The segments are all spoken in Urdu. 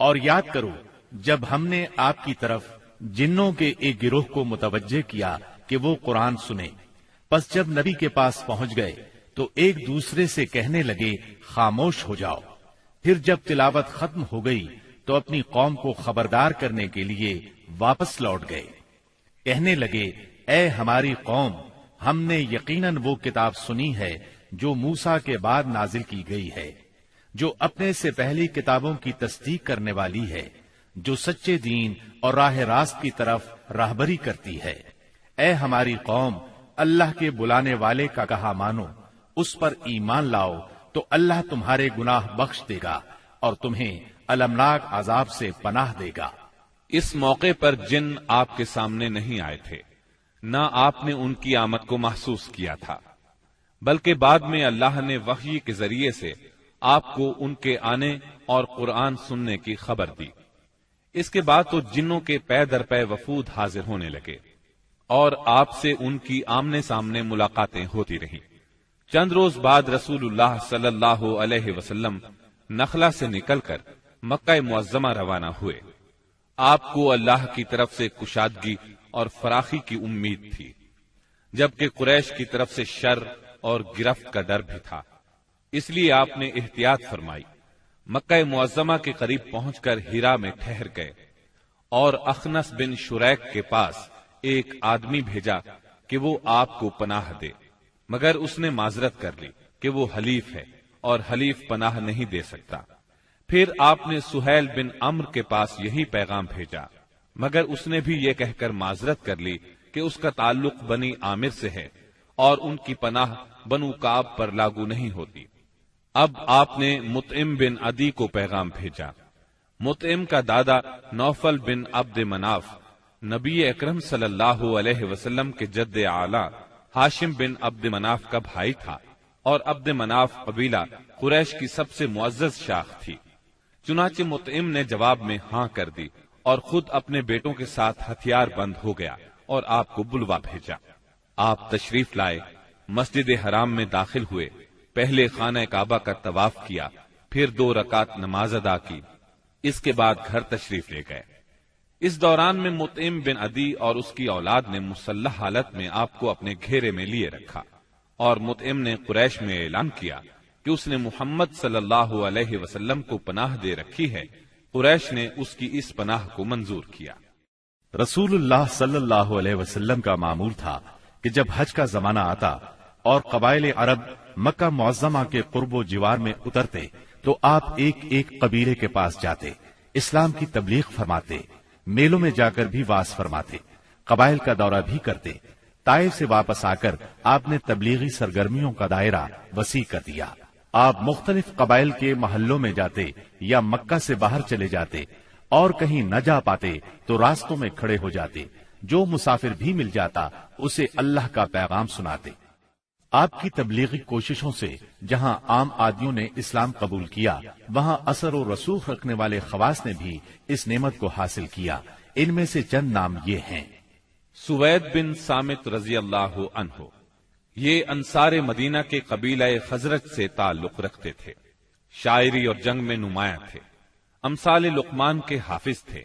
اور یاد کرو جب ہم نے آپ کی طرف جنوں کے ایک گروہ کو متوجہ کیا کہ وہ قرآن سنے، پس جب نبی کے پاس پہنچ گئے تو ایک دوسرے سے کہنے لگے خاموش ہو جاؤ۔ پھر جب تلاوت ختم ہو گئی تو اپنی قوم کو خبردار کرنے کے لیے واپس لوٹ گئے، کہنے لگے اے ہماری قوم، ہم نے یقیناً وہ کتاب سنی ہے جو موسیٰ کے بعد نازل کی گئی ہے، جو اپنے سے پہلی کتابوں کی تصدیق کرنے والی ہے، جو سچے دین اور راہ راست کی طرف راہبری کرتی ہے۔ اے ہماری قوم، اللہ کے بلانے والے کا کہا مانو، اس پر ایمان لاؤ تو اللہ تمہارے گناہ بخش دے گا اور تمہیں المناک عذاب سے پناہ دے گا۔ اس موقع پر جن آپ کے سامنے نہیں آئے تھے، نہ آپ نے ان کی آمد کو محسوس کیا تھا، بلکہ بعد میں اللہ نے وحی کے ذریعے سے آپ کو ان کے آنے اور قرآن سننے کی خبر دی۔ اس کے بعد تو جنوں کے پے در پے وفود حاضر ہونے لگے اور آپ سے ان کی آمنے سامنے ملاقاتیں ہوتی رہیں۔ چند روز بعد رسول اللہ صلی اللہ علیہ وسلم نخلا سے نکل کر مکہ معظمہ روانہ ہوئے۔ آپ کو اللہ کی طرف سے کشادگی اور فراخی کی امید تھی، جبکہ قریش کی طرف سے شر اور گرفت کا ڈر بھی تھا، اس لیے آپ نے احتیاط فرمائی۔ مکہ معظمہ کے قریب پہنچ کر ہیرا میں ٹھہر گئے اور اخنس بن شریک کے پاس ایک آدمی بھیجا کہ وہ آپ کو پناہ دے، مگر اس نے معذرت کر لی کہ وہ حلیف ہے اور حلیف پناہ نہیں دے سکتا۔ پھر آپ نے سہیل بن عمرو کے پاس یہی پیغام بھیجا، مگر اس نے بھی یہ کہہ کر معذرت کر لی کہ اس کا تعلق بنی عامر سے ہے اور ان کی پناہ بنو کعب پر لاگو نہیں ہوتی۔ اب آپ نے مطعم بن عدی کو پیغام بھیجا۔ مطعم کا دادا نوفل بن عبد مناف نبی اکرم صلی اللہ علیہ وسلم کے جد اعلی ہاشم بن عبد مناف کا بھائی تھا، اور عبد مناف قبیلہ قریش کی سب سے معزز شاخ تھی۔ چنانچہ مطعم نے جواب میں ہاں کر دی اور خود اپنے بیٹوں کے ساتھ ہتھیار بند ہو گیا اور آپ کو بلوا بھیجا۔ آپ تشریف لائے، مسجد حرام میں داخل ہوئے، پہلے خانہ کعبہ کا طواف کیا، پھر 2 رکعت نماز ادا کی، اس کے بعد گھر تشریف لے گئے۔ اس دوران میں مطعم بن عدی اور اس کی اولاد نے مسلح حالت میں آپ کو اپنے گھیرے میں لیے رکھا، اور مطعم نے قریش میں اعلان کیا کہ اس نے محمد صلی اللہ علیہ وسلم کو پناہ دے رکھی ہے۔ قریش نے اس کی اس پناہ کو منظور کیا۔ رسول اللہ صلی اللہ علیہ وسلم کا معمول تھا کہ جب حج کا زمانہ آتا اور قبائل عرب مکہ معظمہ کے قرب و جوار میں اترتے تو آپ ایک ایک قبیلے کے پاس جاتے، اسلام کی تبلیغ فرماتے، میلوں میں جا کر بھی واز فرماتے، قبائل کا دورہ بھی کرتے۔ طائف سے واپس آ کر آپ نے تبلیغی سرگرمیوں کا دائرہ وسیع کر دیا۔ آپ مختلف قبائل کے محلوں میں جاتے یا مکہ سے باہر چلے جاتے، اور کہیں نہ جا پاتے تو راستوں میں کھڑے ہو جاتے، جو مسافر بھی مل جاتا اسے اللہ کا پیغام سناتے۔ آپ کی تبلیغی کوششوں سے جہاں عام آدمیوں نے اسلام قبول کیا، وہاں اثر و رسوخ رکھنے والے خواص نے بھی اس نعمت کو حاصل کیا۔ ان میں سے چند نام یہ ہیں۔ سوید بن صامت رضی اللہ عنہ، یہ انصار مدینہ کے قبیلہ خزرج سے تعلق رکھتے تھے، شاعری اور جنگ میں نمایاں تھے، امثال لقمان کے حافظ تھے،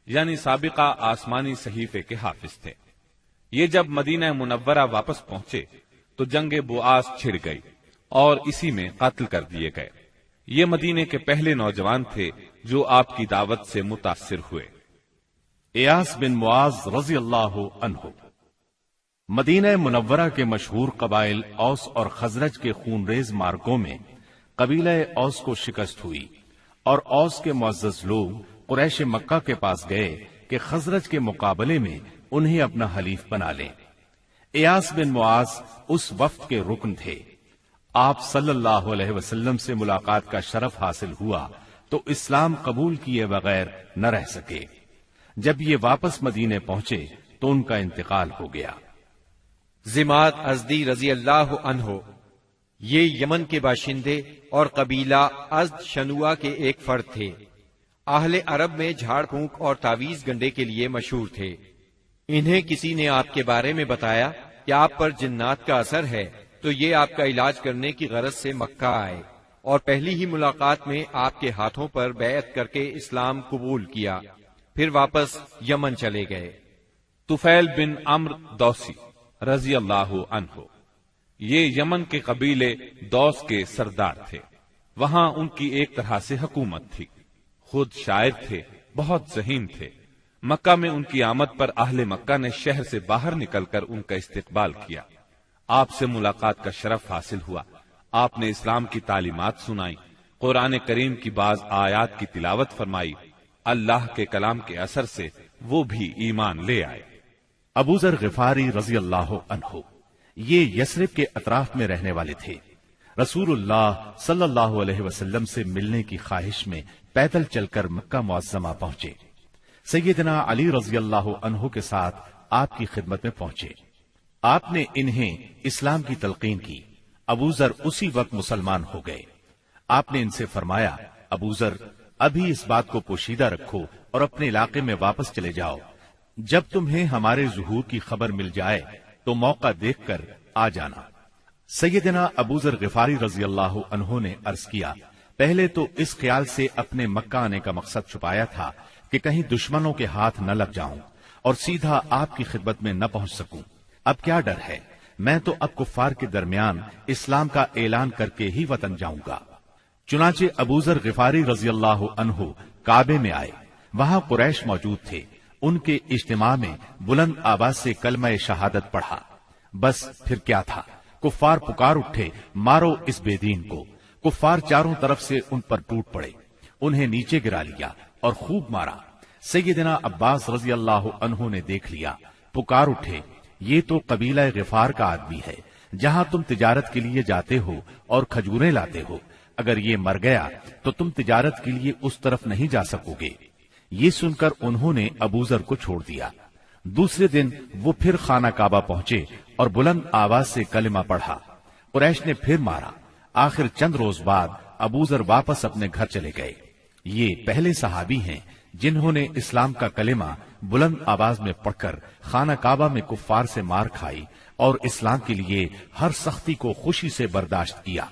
یعنی سابقہ آسمانی صحیفے کے حافظ تھے۔ یہ جب مدینہ منورہ واپس پہنچے تو جنگ بؤاس چھڑ گئی اور اسی میں قتل کر دیے گئے۔ یہ مدینے کے پہلے نوجوان تھے جو آپ کی دعوت سے متاثر ہوئے۔ ایاس بن معاذ رضی اللہ عنہ، مدینہ منورہ کے مشہور قبائل اوس اور خزرج کے خونریز مارکوں میں قبیلہ اوس کو شکست ہوئی، اور اوس کے معزز لوگ قریش مکہ کے پاس گئے کہ خزرج کے مقابلے میں انہیں اپنا حلیف بنا لیں۔ ایاس بن معاذ اس وفد کے رکن تھے۔ آپ صلی اللہ علیہ وسلم سے ملاقات کا شرف حاصل ہوا تو اسلام قبول کیے بغیر نہ رہ سکے۔ جب یہ واپس مدینے پہنچے تو ان کا انتقال ہو گیا۔ ضماد ازدی رضی اللہ عنہ، یہ یمن کے باشندے اور قبیلہ ازد شنوا کے ایک فرد تھے۔ اہل عرب میں جھاڑ پھونک اور تعویذ گنڈے کے لیے مشہور تھے۔ انہیں کسی نے آپ کے بارے میں بتایا کہ آپ پر جنات کا اثر ہے، تو یہ آپ کا علاج کرنے کی غرض سے مکہ آئے اور پہلی ہی ملاقات میں آپ کے ہاتھوں پر بیعت کر کے اسلام قبول کیا، پھر واپس یمن چلے گئے۔ طفیل بن عمرو دوسی رضی اللہ عنہ، یہ یمن کے قبیلے دوس کے سردار تھے۔ وہاں ان کی ایک طرح سے حکومت تھی، خود شاعر تھے، بہت ذہین تھے۔ مکہ میں ان کی آمد پر اہل مکہ نے شہر سے باہر نکل کر ان کا استقبال کیا۔ آپ سے ملاقات کا شرف حاصل ہوا۔ آپ نے اسلام کی تعلیمات سنائی، قرآن کریم کی بعض آیات کی تلاوت فرمائی۔ اللہ کے کلام کے اثر سے وہ بھی ایمان لے آئے۔ ابو ذر غفاری رضی اللہ عنہ یہ یثرب کے اطراف میں رہنے والے تھے۔ رسول اللہ صلی اللہ علیہ وسلم سے ملنے کی خواہش میں پیدل چل کر مکہ معظمہ پہنچے۔ سیدنا علی رضی اللہ عنہ کے ساتھ آپ کی خدمت میں پہنچے۔ آپ نے انہیں اسلام کی تلقین کی۔ ابو ذر اسی وقت مسلمان ہو گئے۔ آپ نے ان سے فرمایا، ابو ذر ابھی اس بات کو پوشیدہ رکھو اور اپنے علاقے میں واپس چلے جاؤ۔ جب تمہیں ہمارے ظہور کی خبر مل جائے تو موقع دیکھ کر آ جانا۔ سیدنا ابو ذر غفاری رضی اللہ عنہ نے عرض کیا، پہلے تو اس خیال سے اپنے مکہ آنے کا مقصد چھپایا تھا کہ کہیں دشمنوں کے ہاتھ نہ لگ جاؤں اور سیدھا آپ کی خدمت میں نہ پہنچ سکوں۔ اب کیا ڈر ہے، میں تو اب کفار کے درمیان اسلام کا اعلان کر کے ہی وطن جاؤں گا۔ چنانچہ ابو ذر غفاری رضی اللہ عنہ کعبے میں آئے۔ وہاں قریش موجود تھے۔ ان کے اجتماع میں بلند آواز سے کلمہ شہادت پڑھا۔ بس پھر کیا تھا، کفار پکار اٹھے، مارو اس بے دین کو۔ کفار چاروں طرف سے ان پر ٹوٹ پڑے، انہیں نیچے گرا لیا اور خوب مارا۔ سیدنا عباس رضی اللہ عنہ نے دیکھ لیا، پکار اٹھے، یہ تو قبیلہ غفار کا آدمی ہے، جہاں تم تجارت کے لیے جاتے ہو اور کھجوریں لاتے ہو، اگر یہ مر گیا تو تم تجارت کے لیے اس طرف نہیں جا سکو گے۔ یہ سن کر انہوں نے ابو ذر کو چھوڑ دیا۔ دوسرے دن وہ پھر خانہ کعبہ پہنچے اور بلند آواز سے کلمہ پڑھا۔ قریش نے پھر مارا۔ آخر چند روز بعد ابو ذر واپس اپنے گھر چلے گئے۔ یہ پہلے صحابی ہیں جنہوں نے اسلام کا کلمہ بلند آواز میں پڑھ کر خانہ کعبہ میں کفار سے مار کھائی اور اسلام کے لیے ہر سختی کو خوشی سے برداشت کیا۔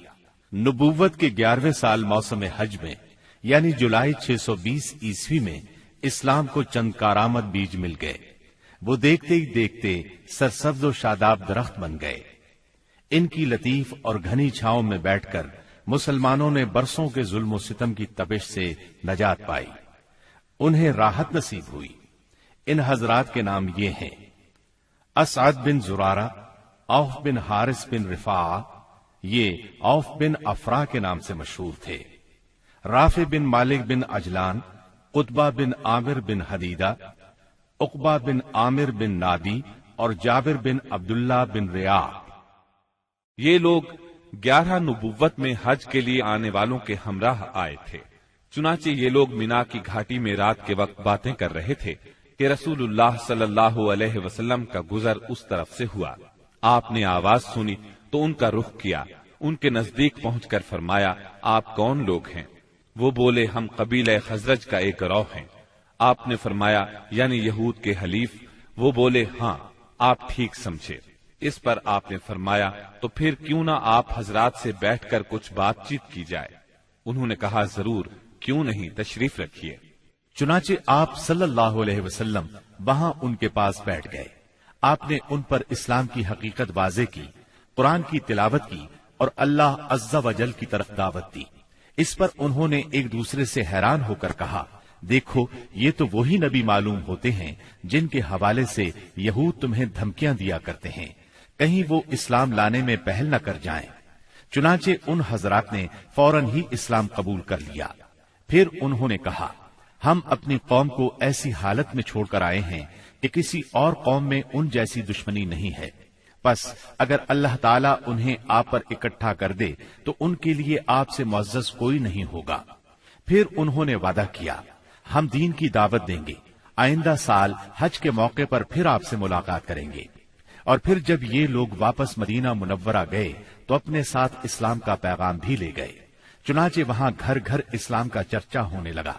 نبوت کے 11ویں سال موسم حج میں یعنی جولائی 620 عیسوی میں اسلام کو چند کارآمد بیج مل گئے۔ وہ دیکھتے ہی دیکھتے سرسبز و شاداب درخت بن گئے۔ ان کی لطیف اور گھنی چھاؤں میں بیٹھ کر مسلمانوں نے برسوں کے ظلم و ستم کی تپش سے نجات پائی، انہیں راحت نصیب ہوئی۔ ان حضرات کے نام یہ ہیں: اسعد بن زرارہ، اوف بن حارث بن رفاعہ، یہ اوف بن افرا کے نام سے مشہور تھے۔ رافع بن مالک بن عجلان، قطبہ بن عامر بن حدیدہ، عقبہ بن عامر بن نادی اور جابر بن عبداللہ بن ریاح۔ یہ لوگ 11 نبوت میں حج کے لیے آنے والوں کے ہمراہ آئے تھے۔ چنانچہ یہ لوگ مینا کی گھاٹی میں رات کے وقت باتیں کر رہے تھے کہ رسول اللہ صلی اللہ علیہ وسلم کا گزر اس طرف سے ہوا۔ آپ نے آواز سنی تو ان کا رخ کیا، ان کے نزدیک پہنچ کر فرمایا، آپ کون لوگ ہیں؟ وہ بولے، ہم قبیلہ خزرج کا ایک گروہ ہیں۔ آپ نے فرمایا، یعنی یہود کے حلیف؟ وہ بولے، ہاں، آپ ٹھیک سمجھے۔ اس پر آپ نے فرمایا، تو پھر کیوں نہ آپ حضرات سے بیٹھ کر کچھ بات چیت کی جائے؟ انہوں نے کہا، ضرور، کیوں نہیں، تشریف رکھیے۔ چنانچہ آپ صلی اللہ علیہ وسلم وہاں ان کے پاس بیٹھ گئے۔ آپ نے ان پر اسلام کی حقیقت واضح کی، قرآن کی تلاوت کی اور اللہ عز و جل کی طرف دعوت دی۔ اس پر انہوں نے ایک دوسرے سے حیران ہو کر کہا، دیکھو، یہ تو وہی نبی معلوم ہوتے ہیں جن کے حوالے سے یہود تمہیں دھمکیاں دیا کرتے ہیں، کہیں وہ اسلام لانے میں پہل نہ کر جائیں۔ چنانچہ ان حضرات نے فوراً ہی اسلام قبول کر لیا۔ پھر انہوں نے کہا، ہم اپنی قوم کو ایسی حالت میں چھوڑ کر آئے ہیں کہ کسی اور قوم میں ان جیسی دشمنی نہیں ہے، بس اگر اللہ تعالیٰ انہیں آپ پر اکٹھا کر دے تو ان کے لیے آپ سے معزز کوئی نہیں ہوگا۔ پھر انہوں نے وعدہ کیا، ہم دین کی دعوت دیں گے، آئندہ سال حج کے موقع پر پھر آپ سے ملاقات کریں گے۔ اور پھر جب یہ لوگ واپس مدینہ منورہ گئے تو اپنے ساتھ اسلام کا پیغام بھی لے گئے۔ چنانچہ وہاں گھر گھر اسلام کا چرچا ہونے لگا۔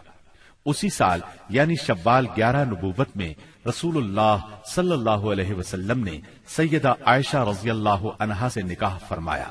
اسی سال یعنی شوال 11 نبوت میں رسول اللہ صلی اللہ علیہ وسلم نے سیدہ عائشہ رضی اللہ عنہا سے نکاح فرمایا۔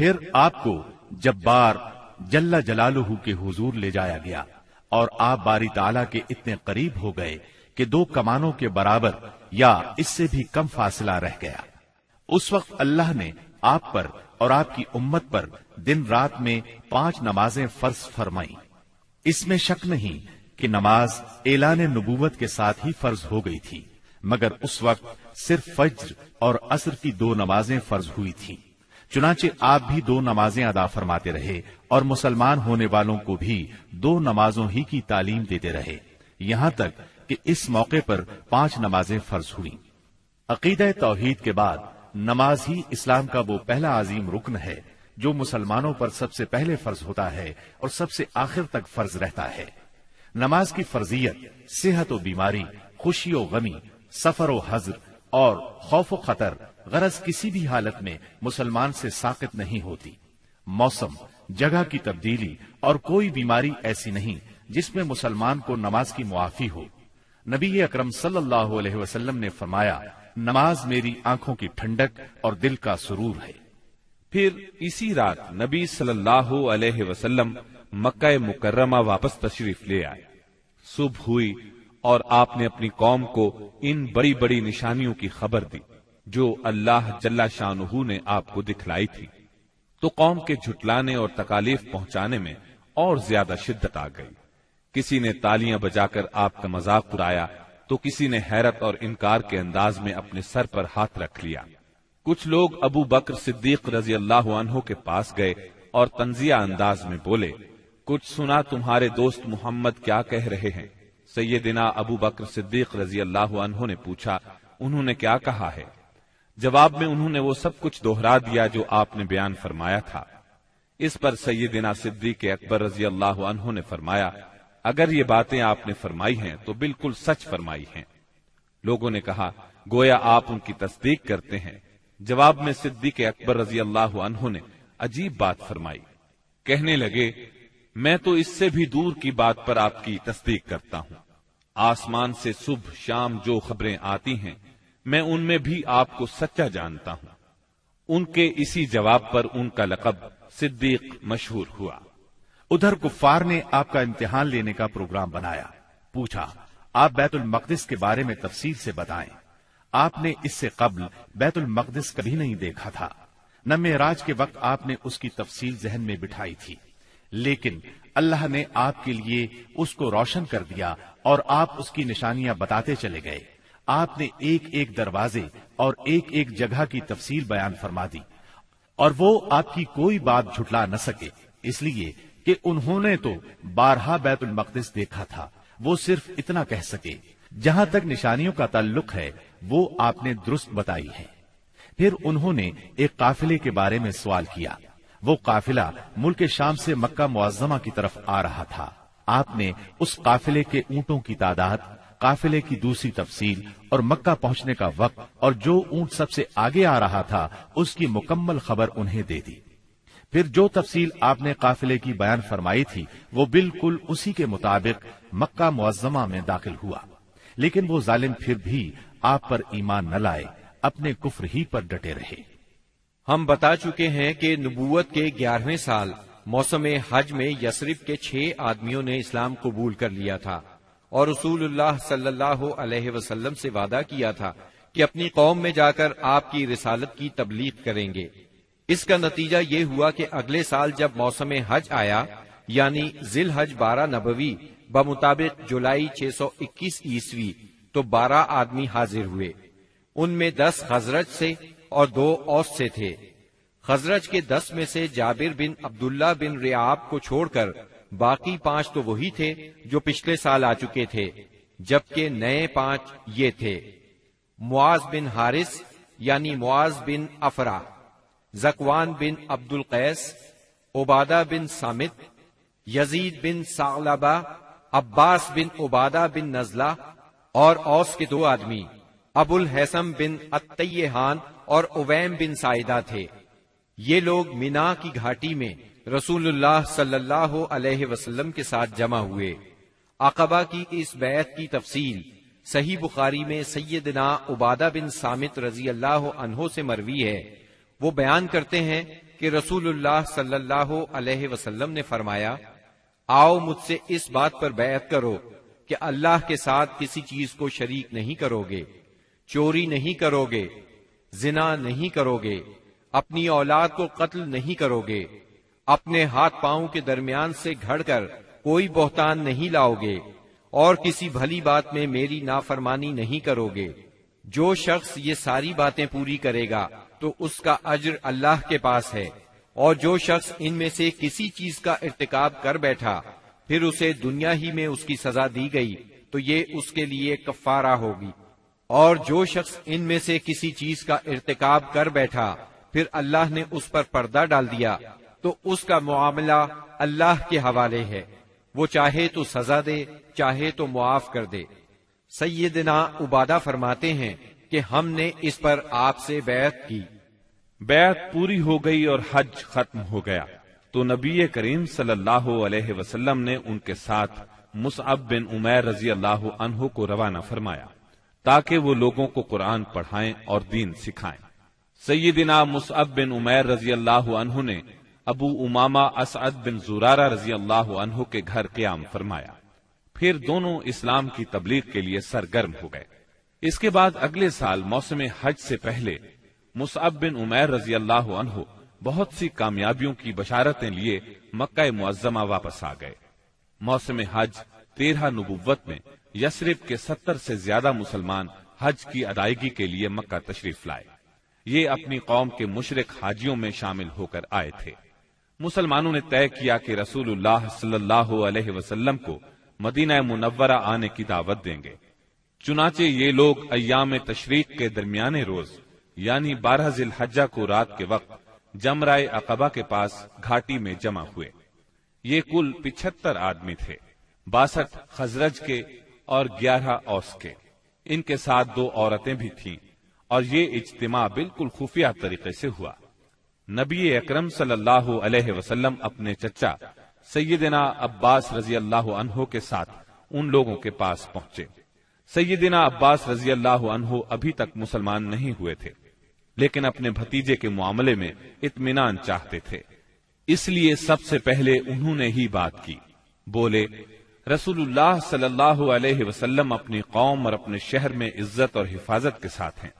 پھر آپ کو جبار جل جلالہ کے حضور لے جایا گیا اور آپ باری تعالیٰ کے اتنے قریب ہو گئے کہ 2 کمانوں کے برابر یا اس سے بھی کم فاصلہ رہ گیا۔ اس وقت اللہ نے آپ پر اور آپ کی امت پر دن رات میں 5 نمازیں فرض فرمائیں۔ اس میں شک نہیں کہ نماز اعلان نبوت کے ساتھ ہی فرض ہو گئی تھی، مگر اس وقت صرف فجر اور عصر کی 2 نمازیں فرض ہوئی تھیں۔ چنانچہ آپ بھی 2 نمازیں ادا فرماتے رہے اور مسلمان ہونے والوں کو بھی 2 نمازوں ہی کی تعلیم دیتے رہے، یہاں تک کہ اس موقع پر 5 نمازیں فرض ہوئیں۔ عقیدہ توحید کے بعد نماز ہی اسلام کا وہ پہلا عظیم رکن ہے جو مسلمانوں پر سب سے پہلے فرض ہوتا ہے اور سب سے آخر تک فرض رہتا ہے۔ نماز کی فرضیت صحت و بیماری، خوشی و غمی، سفر و حضر اور خوف و خطر غرض کسی بھی حالت میں مسلمان سے ساقط نہیں ہوتی۔ موسم، جگہ کی تبدیلی اور کوئی بیماری ایسی نہیں جس میں مسلمان کو نماز کی معافی ہو۔ نبی اکرم صلی اللہ علیہ وسلم نے فرمایا، نماز میری آنکھوں کی ٹھنڈک اور دل کا سرور ہے۔ پھر اسی رات نبی صلی اللہ علیہ وسلم مکہ مکرمہ واپس تشریف لے آئے۔ صبح ہوئی اور آپ نے اپنی قوم کو ان بڑی بڑی نشانیوں کی خبر دی جو اللہ جل شانہ نے آپ کو دکھلائی تھی، تو قوم کے جھٹلانے اور تکالیف پہنچانے میں اور زیادہ شدت آ گئی۔ کسی نے تالیاں بجا کر آپ کا مذاق اڑایا تو کسی نے حیرت اور انکار کے انداز میں اپنے سر پر ہاتھ رکھ لیا۔ کچھ لوگ ابو بکر صدیق رضی اللہ عنہ کے پاس گئے اور تنزیہ انداز میں بولے، کچھ سنا تمہارے دوست محمد کیا کہہ رہے ہیں؟ سیدنا ابو بکر صدیق رضی اللہ عنہ نے پوچھا، انہوں نے کیا کہا ہے؟ جواب میں انہوں نے وہ سب کچھ دوہرا دیا جو آپ نے بیان فرمایا تھا۔ اس پر سیدنا صدیق اکبر رضی اللہ عنہ نے فرمایا، اگر یہ باتیں آپ نے فرمائی ہیں تو بالکل سچ فرمائی ہیں۔ لوگوں نے کہا، گویا آپ ان کی تصدیق کرتے ہیں۔ جواب میں صدیق اکبر رضی اللہ عنہ نے عجیب بات فرمائی، کہنے لگے، میں تو اس سے بھی دور کی بات پر آپ کی تصدیق کرتا ہوں۔ آسمان سے صبح شام جو خبریں آتی ہیں میں ان میں بھی آپ کو سچا جانتا ہوں۔ ان کے اسی جواب پر ان کا لقب صدیق مشہور ہوا۔ ادھر کفار نے آپ کا امتحان لینے کا پروگرام بنایا۔ پوچھا، آپ بیت المقدس کے بارے میں تفصیل سے بتائیں۔ آپ نے اس سے قبل بیت المقدس کبھی نہیں دیکھا تھا، نہ معراج کے وقت آپ نے اس کی تفصیل ذہن میں بٹھائی تھی، لیکن اللہ نے آپ کے لیے اس کو روشن کر دیا اور آپ اس کی نشانیاں بتاتے چلے گئے۔ آپ نے ایک ایک دروازے اور ایک ایک جگہ کی تفصیل بیان فرما دی، اور وہ آپ کی کوئی بات جھٹلا نہ سکے، اس لیے کہ انہوں نے تو بارہا بیت المقدس دیکھا تھا۔ وہ صرف اتنا کہہ سکے، جہاں تک نشانیوں کا تعلق ہے وہ آپ نے درست بتائی ہے۔ پھر انہوں نے ایک قافلے کے بارے میں سوال کیا۔ وہ قافلہ ملک شام سے مکہ معظمہ کی طرف آ رہا تھا۔ آپ نے اس قافلے کے اونٹوں کی تعداد، قافلے کی دوسری تفصیل اور مکہ پہنچنے کا وقت اور جو اونٹ سب سے آگے آ رہا تھا اس کی مکمل خبر انہیں دے دی۔ پھر جو تفصیل آپ نے قافلے کی بیان فرمائی تھی وہ بالکل اسی کے مطابق مکہ معظمہ میں داخل ہوا، لیکن وہ ظالم پھر بھی آپ پر ایمان نہ لائے، اپنے کفر ہی پر ڈٹے رہے۔ ہم بتا چکے ہیں کہ نبوت کے 11ویں سال موسم حج میں یثرب کے 6 آدمیوں نے اسلام قبول کر لیا تھا اور رسول اللہ صلی اللہ علیہ وسلم سے وعدہ کیا تھا کہ اپنی قوم میں جا کر آپ کی رسالت کی تبلیغ کریں گے۔ اس کا نتیجہ یہ ہوا کہ اگلے سال جب موسم حج آیا، یعنی ذی الحج 12 نبوی بمطابق جولائی 621 عیسوی، تو 12 آدمی حاضر ہوئے۔ ان میں 10 خزرج سے اور 2 اوس سے تھے۔ خزرج کے 10 میں سے جابر بن عبداللہ بن ریعاب کو چھوڑ کر باقی 5 تو وہی تھے جو پچھلے سال آ چکے تھے، جبکہ نئے 5 یہ تھے: معاذ بن حارث یعنی معاذ بن افرا، زکوان بن عبد القیس، عبادہ بن سامت، یزید بن ثعلبہ، عباس بن عبادہ بن نزلہ، اور اوس کے 2 آدمی ابو الحسم بن التیہان اور اویم بن سائدہ تھے۔ یہ لوگ مینا کی گھاٹی میں رسول اللہ صلی اللہ علیہ وسلم کے ساتھ جمع ہوئے۔ عقبہ کی اس بیعت کی تفصیل صحیح بخاری میں سیدنا عبادہ بن سامت رضی اللہ عنہ سے مروی ہے۔ وہ بیان کرتے ہیں کہ رسول اللہ صلی اللہ علیہ وسلم نے فرمایا، آؤ مجھ سے اس بات پر بیعت کرو کہ اللہ کے ساتھ کسی چیز کو شریک نہیں کرو گے، چوری نہیں کرو گے، زنا نہیں کرو گے، اپنی اولاد کو قتل نہیں کرو گے، اپنے ہاتھ پاؤں کے درمیان سے گھڑ کر کوئی بہتان نہیں لاؤ گے، اور کسی بھلی بات میں میری نافرمانی نہیں کرو گے۔ جو شخص یہ ساری باتیں پوری کرے گا تو اس کا اجر اللہ کے پاس ہے، اور جو شخص ان میں سے کسی چیز کا ارتکاب کر بیٹھا پھر اسے دنیا ہی میں اس کی سزا دی گئی تو یہ اس کے لیے کفارہ ہوگی، اور جو شخص ان میں سے کسی چیز کا ارتکاب کر بیٹھا پھر اللہ نے اس پر پردہ ڈال دیا تو اس کا معاملہ اللہ کے حوالے ہے، وہ چاہے تو سزا دے چاہے تو معاف کر دے۔ سیدنا عبادہ فرماتے ہیں کہ ہم نے اس پر آپ سے بیعت کی، بیعت پوری ہو گئی اور حج ختم ہو گیا تو نبی کریم صلی اللہ علیہ وسلم نے ان کے ساتھ مصعب بن عمیر رضی اللہ عنہ کو روانہ فرمایا تاکہ وہ لوگوں کو قرآن پڑھائیں اور دین سکھائیں۔ سیدنا مصعب بن عمیر رضی اللہ عنہ نے ابو امامہ اسعد بن زرارہ رضی اللہ عنہ کے گھر قیام فرمایا، پھر دونوں اسلام کی تبلیغ کے لیے سرگرم ہو گئے۔ اس کے بعد اگلے سال موسم حج سے پہلے مصعب بن عمیر رضی اللہ عنہ بہت سی کامیابیوں کی بشارتیں لیے مکہ معظمہ واپس آ گئے۔ موسم حج 13 نبوت میں یثرب کے 70 سے زیادہ مسلمان حج کی ادائیگی کے لیے مکہ تشریف لائے۔ یہ اپنی قوم کے مشرک حاجیوں میں شامل ہو کر آئے تھے۔ مسلمانوں نے طے کیا کہ رسول اللہ صلی اللہ علیہ وسلم کو مدینہ منورہ آنے کی دعوت دیں گے، چنانچہ یہ لوگ ایام تشریق کے درمیانے روز یعنی 12 ذی الحجہ کو رات کے وقت جمرہ عقبہ کے پاس گھاٹی میں جمع ہوئے۔ یہ کل 75 آدمی تھے، 62 خزرج کے اور 11 اوس کے، ان کے ساتھ 2 عورتیں بھی تھیں، اور یہ اجتماع بالکل خفیہ طریقے سے ہوا۔ نبی اکرم صلی اللہ علیہ وسلم اپنے چچا سیدنا عباس رضی اللہ عنہ کے ساتھ ان لوگوں کے پاس پہنچے۔ سیدنا عباس رضی اللہ عنہ ابھی تک مسلمان نہیں ہوئے تھے، لیکن اپنے بھتیجے کے معاملے میں اطمینان چاہتے تھے، اس لیے سب سے پہلے انہوں نے ہی بات کی۔ بولے، رسول اللہ صلی اللہ علیہ وسلم اپنی قوم اور اپنے شہر میں عزت اور حفاظت کے ساتھ ہیں،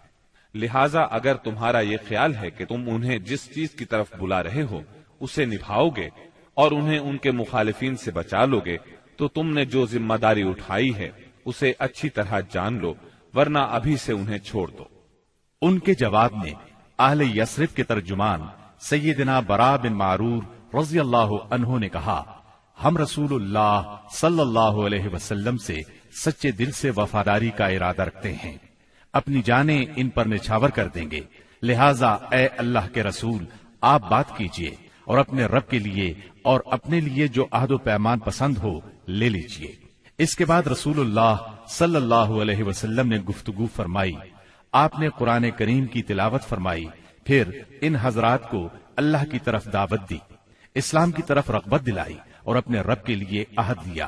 لہٰذا اگر تمہارا یہ خیال ہے کہ تم انہیں جس چیز کی طرف بلا رہے ہو اسے نبھاؤ گے اور انہیں ان کے مخالفین سے بچا لو گے تو تم نے جو ذمہ داری اٹھائی ہے اسے اچھی طرح جان لو، ورنہ ابھی سے انہیں چھوڑ دو۔ ان کے جواب میں اہل یثرب کے ترجمان سیدنا برا بن معرور رضی اللہ عنہ نے کہا، ہم رسول اللہ صلی اللہ علیہ وسلم سے سچے دل سے وفاداری کا ارادہ رکھتے ہیں، اپنی جانیں ان پر نچھاور کر دیں گے، لہٰذا اے اللہ کے رسول آپ بات کیجئے اور اپنے رب کے لیے اور اپنے لیے جو عہد و پیمان پسند ہو لے لیجئے۔ اس کے بعد رسول اللہ صلی اللہ علیہ وسلم نے گفتگو فرمائی، آپ نے قرآن کریم کی تلاوت فرمائی، پھر ان حضرات کو اللہ کی طرف دعوت دی، اسلام کی طرف رغبت دلائی اور اپنے رب کے لیے عہد دیا۔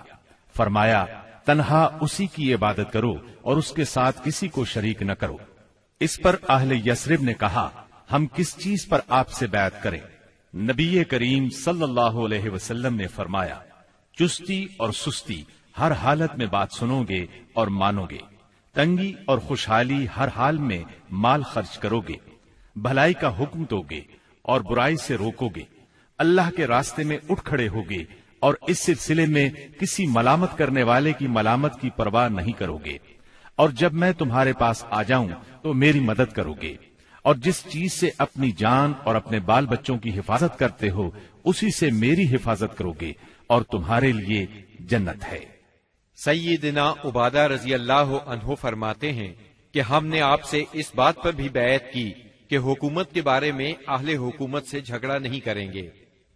فرمایا، تنہا اسی کی عبادت کرو اور اس کے ساتھ کسی کو شریک نہ کرو۔ اس پر اہل یثرب نے کہا، ہم کس چیز پر آپ سے بیعت کریں؟ نبی کریم صلی اللہ علیہ وسلم نے فرمایا، چستی اور سستی ہر حالت میں بات سنو گے اور مانو گے، تنگی اور خوشحالی ہر حال میں مال خرچ کرو گے، بھلائی کا حکم دو گے اور برائی سے روکو گے، اللہ کے راستے میں اٹھ کھڑے ہوگے اور اس سلسلے میں کسی ملامت کرنے والے کی ملامت کی پرواہ نہیں کرو گے، اور جب میں تمہارے پاس آ جاؤں تو میری مدد کرو گے، اور جس چیز سے اپنی جان اور اپنے بال بچوں کی حفاظت کرتے ہو اسی سے میری حفاظت کرو گے، اور تمہارے لیے جنت ہے۔ سیدنا عبادہ رضی اللہ عنہ فرماتے ہیں کہ ہم نے آپ سے اس بات پر بھی بیعت کی کہ حکومت کے بارے میں اہل حکومت سے جھگڑا نہیں کریں گے۔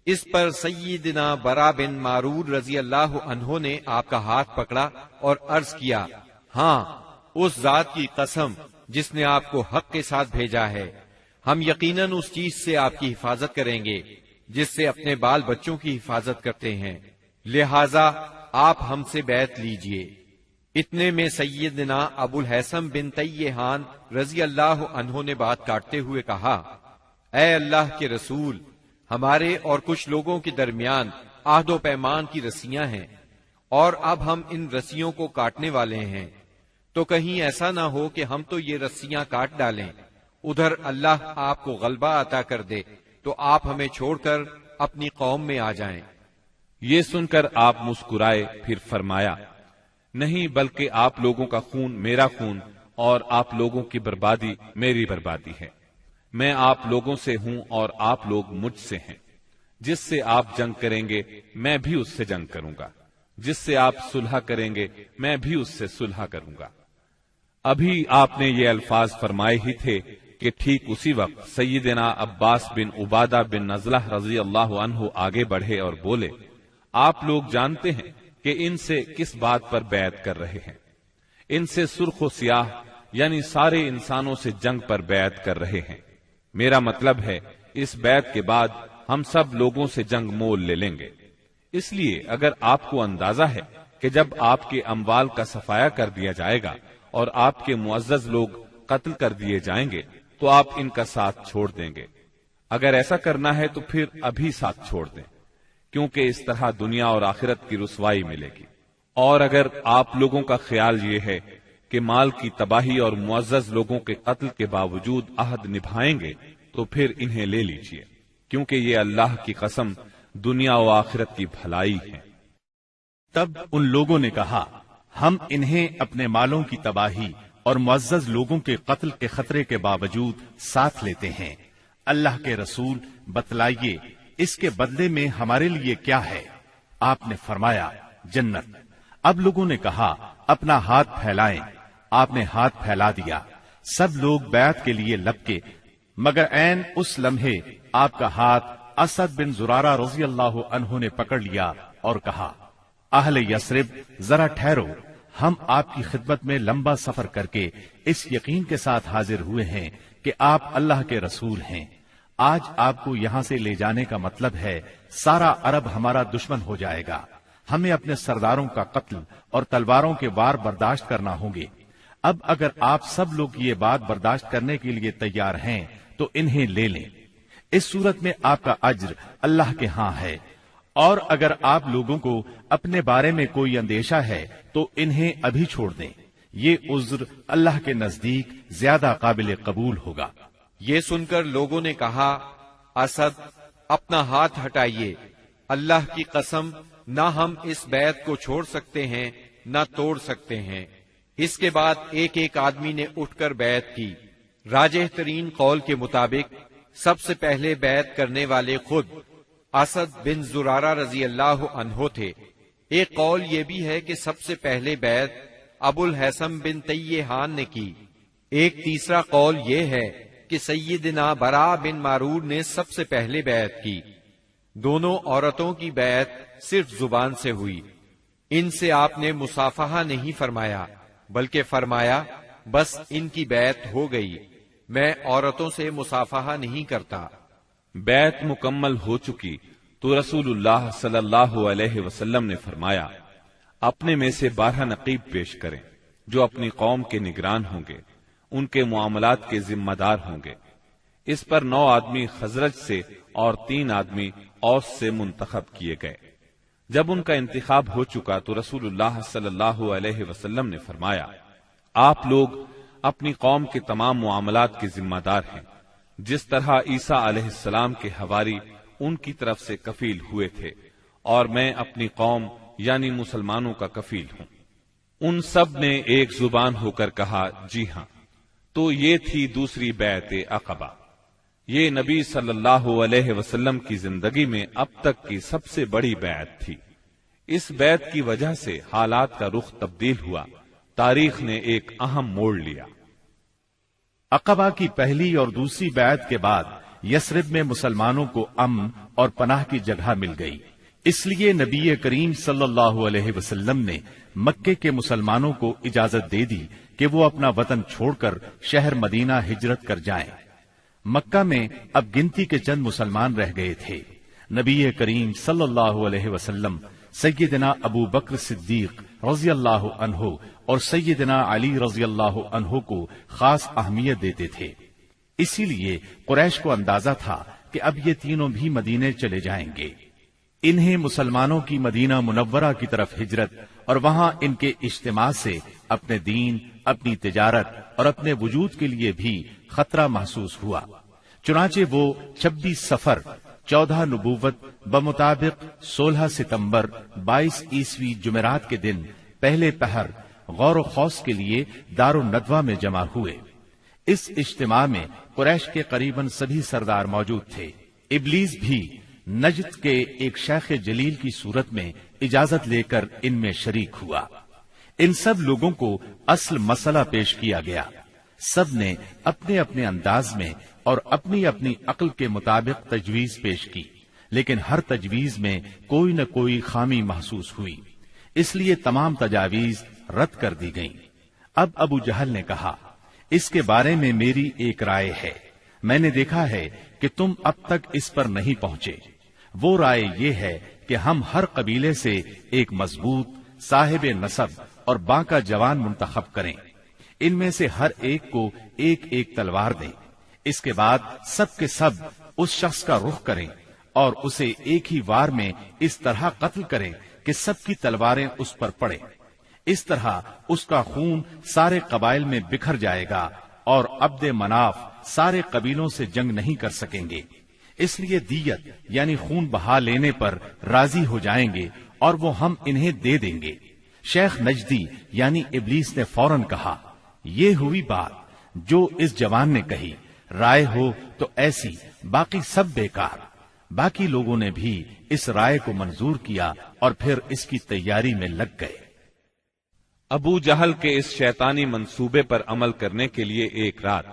اس پر سیدنا برا بن معرور رضی اللہ عنہ نے آپ کا ہاتھ پکڑا اور عرض کیا، ہاں اس ذات کی قسم جس نے آپ کو حق کے ساتھ بھیجا ہے، ہم یقیناً اس چیز سے آپ کی حفاظت کریں گے جس سے اپنے بال بچوں کی حفاظت کرتے ہیں، لہذا آپ ہم سے بیعت لیجئے۔ اتنے میں سیدنا ابو الحسن بن تیہان رضی اللہ عنہ نے بات کاٹتے ہوئے کہا، اے اللہ کے رسول، ہمارے اور کچھ لوگوں کے درمیان عہد و پیمان کی رسیاں ہیں، اور اب ہم ان رسیوں کو کاٹنے والے ہیں، تو کہیں ایسا نہ ہو کہ ہم تو یہ رسیاں کاٹ ڈالیں، ادھر اللہ آپ کو غلبہ عطا کر دے تو آپ ہمیں چھوڑ کر اپنی قوم میں آ جائیں۔ یہ سن کر آپ مسکرائے، پھر فرمایا، نہیں، بلکہ آپ لوگوں کا خون میرا خون اور آپ لوگوں کی بربادی میری بربادی ہے۔ میں آپ لوگوں سے ہوں اور آپ لوگ مجھ سے ہیں۔ جس سے آپ جنگ کریں گے میں بھی اس سے جنگ کروں گا، جس سے آپ صلح کریں گے میں بھی اس سے صلح کروں گا۔ ابھی آپ نے یہ الفاظ فرمائے ہی تھے کہ ٹھیک اسی وقت سیدنا عباس بن عبادہ بن نزلہ رضی اللہ عنہ آگے بڑھے اور بولے، آپ لوگ جانتے ہیں کہ ان سے کس بات پر بیعت کر رہے ہیں؟ ان سے سرخ و سیاہ یعنی سارے انسانوں سے جنگ پر بیعت کر رہے ہیں۔ میرا مطلب ہے اس بیعت کے بعد ہم سب لوگوں سے جنگ مول لے لیں گے۔ اس لیے اگر آپ کو اندازہ ہے کہ جب آپ کے اموال کا صفایا کر دیا جائے گا اور آپ کے معزز لوگ قتل کر دیے جائیں گے تو آپ ان کا ساتھ چھوڑ دیں گے۔ اگر ایسا کرنا ہے تو پھر ابھی ساتھ چھوڑ دیں، کیونکہ اس طرح دنیا اور آخرت کی رسوائی ملے گی۔ اور اگر آپ لوگوں کا خیال یہ ہے کہ مال کی تباہی اور معزز لوگوں کے قتل کے باوجود عہد نبھائیں گے تو پھر انہیں لے لیجئے، کیونکہ یہ اللہ کی قسم دنیا و آخرت کی بھلائی ہے۔ تب ان لوگوں نے کہا، ہم انہیں اپنے مالوں کی تباہی اور معزز لوگوں کے قتل کے خطرے کے باوجود ساتھ لیتے ہیں۔ اللہ کے رسول بتلائیے اس کے بدلے میں ہمارے لیے کیا ہے؟ آپ نے فرمایا، جنت۔ اب لوگوں نے کہا، اپنا ہاتھ پھیلائیں۔ آپ نے ہاتھ پھیلا دیا، سب لوگ بیعت کے لیے لپکے، مگر عین اس لمحے آپ کا ہاتھ اسد بن زرارہ رضی اللہ عنہ نے پکڑ لیا اور کہا، اہل یثرب ذرا ٹھہرو، ہم آپ کی خدمت میں لمبا سفر کر کے اس یقین کے ساتھ حاضر ہوئے ہیں کہ آپ اللہ کے رسول ہیں۔ آج آپ کو یہاں سے لے جانے کا مطلب ہے سارا عرب ہمارا دشمن ہو جائے گا، ہمیں اپنے سرداروں کا قتل اور تلواروں کے وار برداشت کرنا ہوں گے۔ اب اگر آپ سب لوگ یہ بات برداشت کرنے کے لیے تیار ہیں تو انہیں لے لیں، اس صورت میں آپ کا اجر اللہ کے ہاں ہے، اور اگر آپ لوگوں کو اپنے بارے میں کوئی اندیشہ ہے تو انہیں ابھی چھوڑ دیں، یہ عذر اللہ کے نزدیک زیادہ قابل قبول ہوگا۔ یہ سن کر لوگوں نے کہا، اسد اپنا ہاتھ ہٹائیے، اللہ کی قسم نہ ہم اس بیعت کو چھوڑ سکتے ہیں نہ توڑ سکتے ہیں۔ اس کے بعد ایک ایک آدمی نے اٹھ کر بیعت کی۔ راجح ترین قول کے مطابق سب سے پہلے بیعت کرنے والے خود اسد بن زرارہ رضی اللہ عنہ تھے۔ ایک قول یہ بھی ہے کہ سب سے پہلے بیعت ابو الحسن بن طیحان نے کی۔ ایک تیسرا قول یہ ہے کہ سیدنا براء بن معرور نے سب سے پہلے بیعت کی۔ دونوں عورتوں کی بیعت صرف زبان سے ہوئی، ان سے آپ نے مصافحہ نہیں فرمایا، بلکہ فرمایا بس ان کی بیعت ہو گئی، میں عورتوں سے مصافحہ نہیں کرتا۔ بیعت مکمل ہو چکی تو رسول اللہ صلی اللہ علیہ وسلم نے فرمایا، اپنے میں سے 12 نقیب پیش کریں جو اپنی قوم کے نگران ہوں گے، ان کے معاملات کے ذمہ دار ہوں گے۔ اس پر 9 آدمی خزرج سے اور 3 آدمی اوس سے منتخب کیے گئے۔ جب ان کا انتخاب ہو چکا تو رسول اللہ صلی اللہ علیہ وسلم نے فرمایا، آپ لوگ اپنی قوم کے تمام معاملات کے ذمہ دار ہیں، جس طرح عیسیٰ علیہ السلام کے حواری ان کی طرف سے کفیل ہوئے تھے، اور میں اپنی قوم یعنی مسلمانوں کا کفیل ہوں۔ ان سب نے ایک زبان ہو کر کہا، جی ہاں۔ تو یہ تھی دوسری بیعت عقبہ۔ یہ نبی صلی اللہ علیہ وسلم کی زندگی میں اب تک کی سب سے بڑی بیعت تھی۔ اس بیعت کی وجہ سے حالات کا رخ تبدیل ہوا، تاریخ نے ایک اہم موڑ لیا۔ عقبہ کی پہلی اور دوسری بیعت کے بعد یثرب میں مسلمانوں کو امن اور پناہ کی جگہ مل گئی، اس لیے نبی کریم صلی اللہ علیہ وسلم نے مکے کے مسلمانوں کو اجازت دے دی کہ وہ اپنا وطن چھوڑ کر شہر مدینہ ہجرت کر جائیں۔ مکہ میں اب گنتی کے چند مسلمان رہ گئے تھے۔ نبی کریم صلی اللہ علیہ وسلم سیدنا ابو بکر صدیق رضی اللہ عنہ اور سیدنا علی رضی اللہ عنہ کو خاص اہمیت دیتے تھے، اسی لیے قریش کو اندازہ تھا کہ کہ اب یہ تینوں بھی مدینے چلے جائیں گے۔ انہیں مسلمانوں کی مدینہ منورہ کی طرف ہجرت اور وہاں ان کے اجتماع سے اپنے دین، اپنی تجارت اور اپنے وجود کے لیے بھی خطرہ محسوس ہوا۔ چنانچہ وہ 26 صفر 14 نبوت بمطابق 16 ستمبر 22 عیسوی جمعرات کے دن پہلے پہر غور و خوض کے لیے دار الندوہ میں جمع ہوئے۔ اس اجتماع میں قریش کے قریباً سبھی سردار موجود تھے۔ ابلیس بھی نجد کے ایک شیخ جلیل کی صورت میں اجازت لے کر ان میں شریک ہوا۔ ان سب لوگوں کو اصل مسئلہ پیش کیا گیا۔ سب نے اپنے اپنے انداز میں اور اپنی اپنی عقل کے مطابق تجویز پیش کی، لیکن ہر تجویز میں کوئی نہ کوئی خامی محسوس ہوئی، اس لیے تمام تجاویز رد کر دی گئیں۔ اب ابو جہل نے کہا، اس کے بارے میں میری ایک رائے ہے، میں نے دیکھا ہے کہ تم اب تک اس پر نہیں پہنچے۔ وہ رائے یہ ہے کہ ہم ہر قبیلے سے ایک مضبوط صاحب نسب اور باںکا جوان منتخب کریں، ان میں سے ہر ایک کو ایک ایک تلوار دیں، اس کے بعد سب کے سب اس شخص کا رخ کریں اور اسے ایک ہی وار میں اس طرح قتل کریں کہ سب کی تلواریں اس پر پڑیں۔ اس طرح اس کا خون سارے قبائل میں بکھر جائے گا اور عبد مناف سارے قبیلوں سے جنگ نہیں کر سکیں گے، اس لیے دیت یعنی خون بہا لینے پر راضی ہو جائیں گے اور وہ ہم انہیں دے دیں گے۔ شیخ نجدی یعنی ابلیس نے فوراً کہا، یہ ہوئی بات جو اس جوان نے کہی، رائے ہو تو ایسی، باقی سب بیکار۔ باقی لوگوں نے بھی اس رائے کو منظور کیا اور پھر اس کی تیاری میں لگ گئے۔ ابو جہل کے اس شیطانی منصوبے پر عمل کرنے کے لیے ایک رات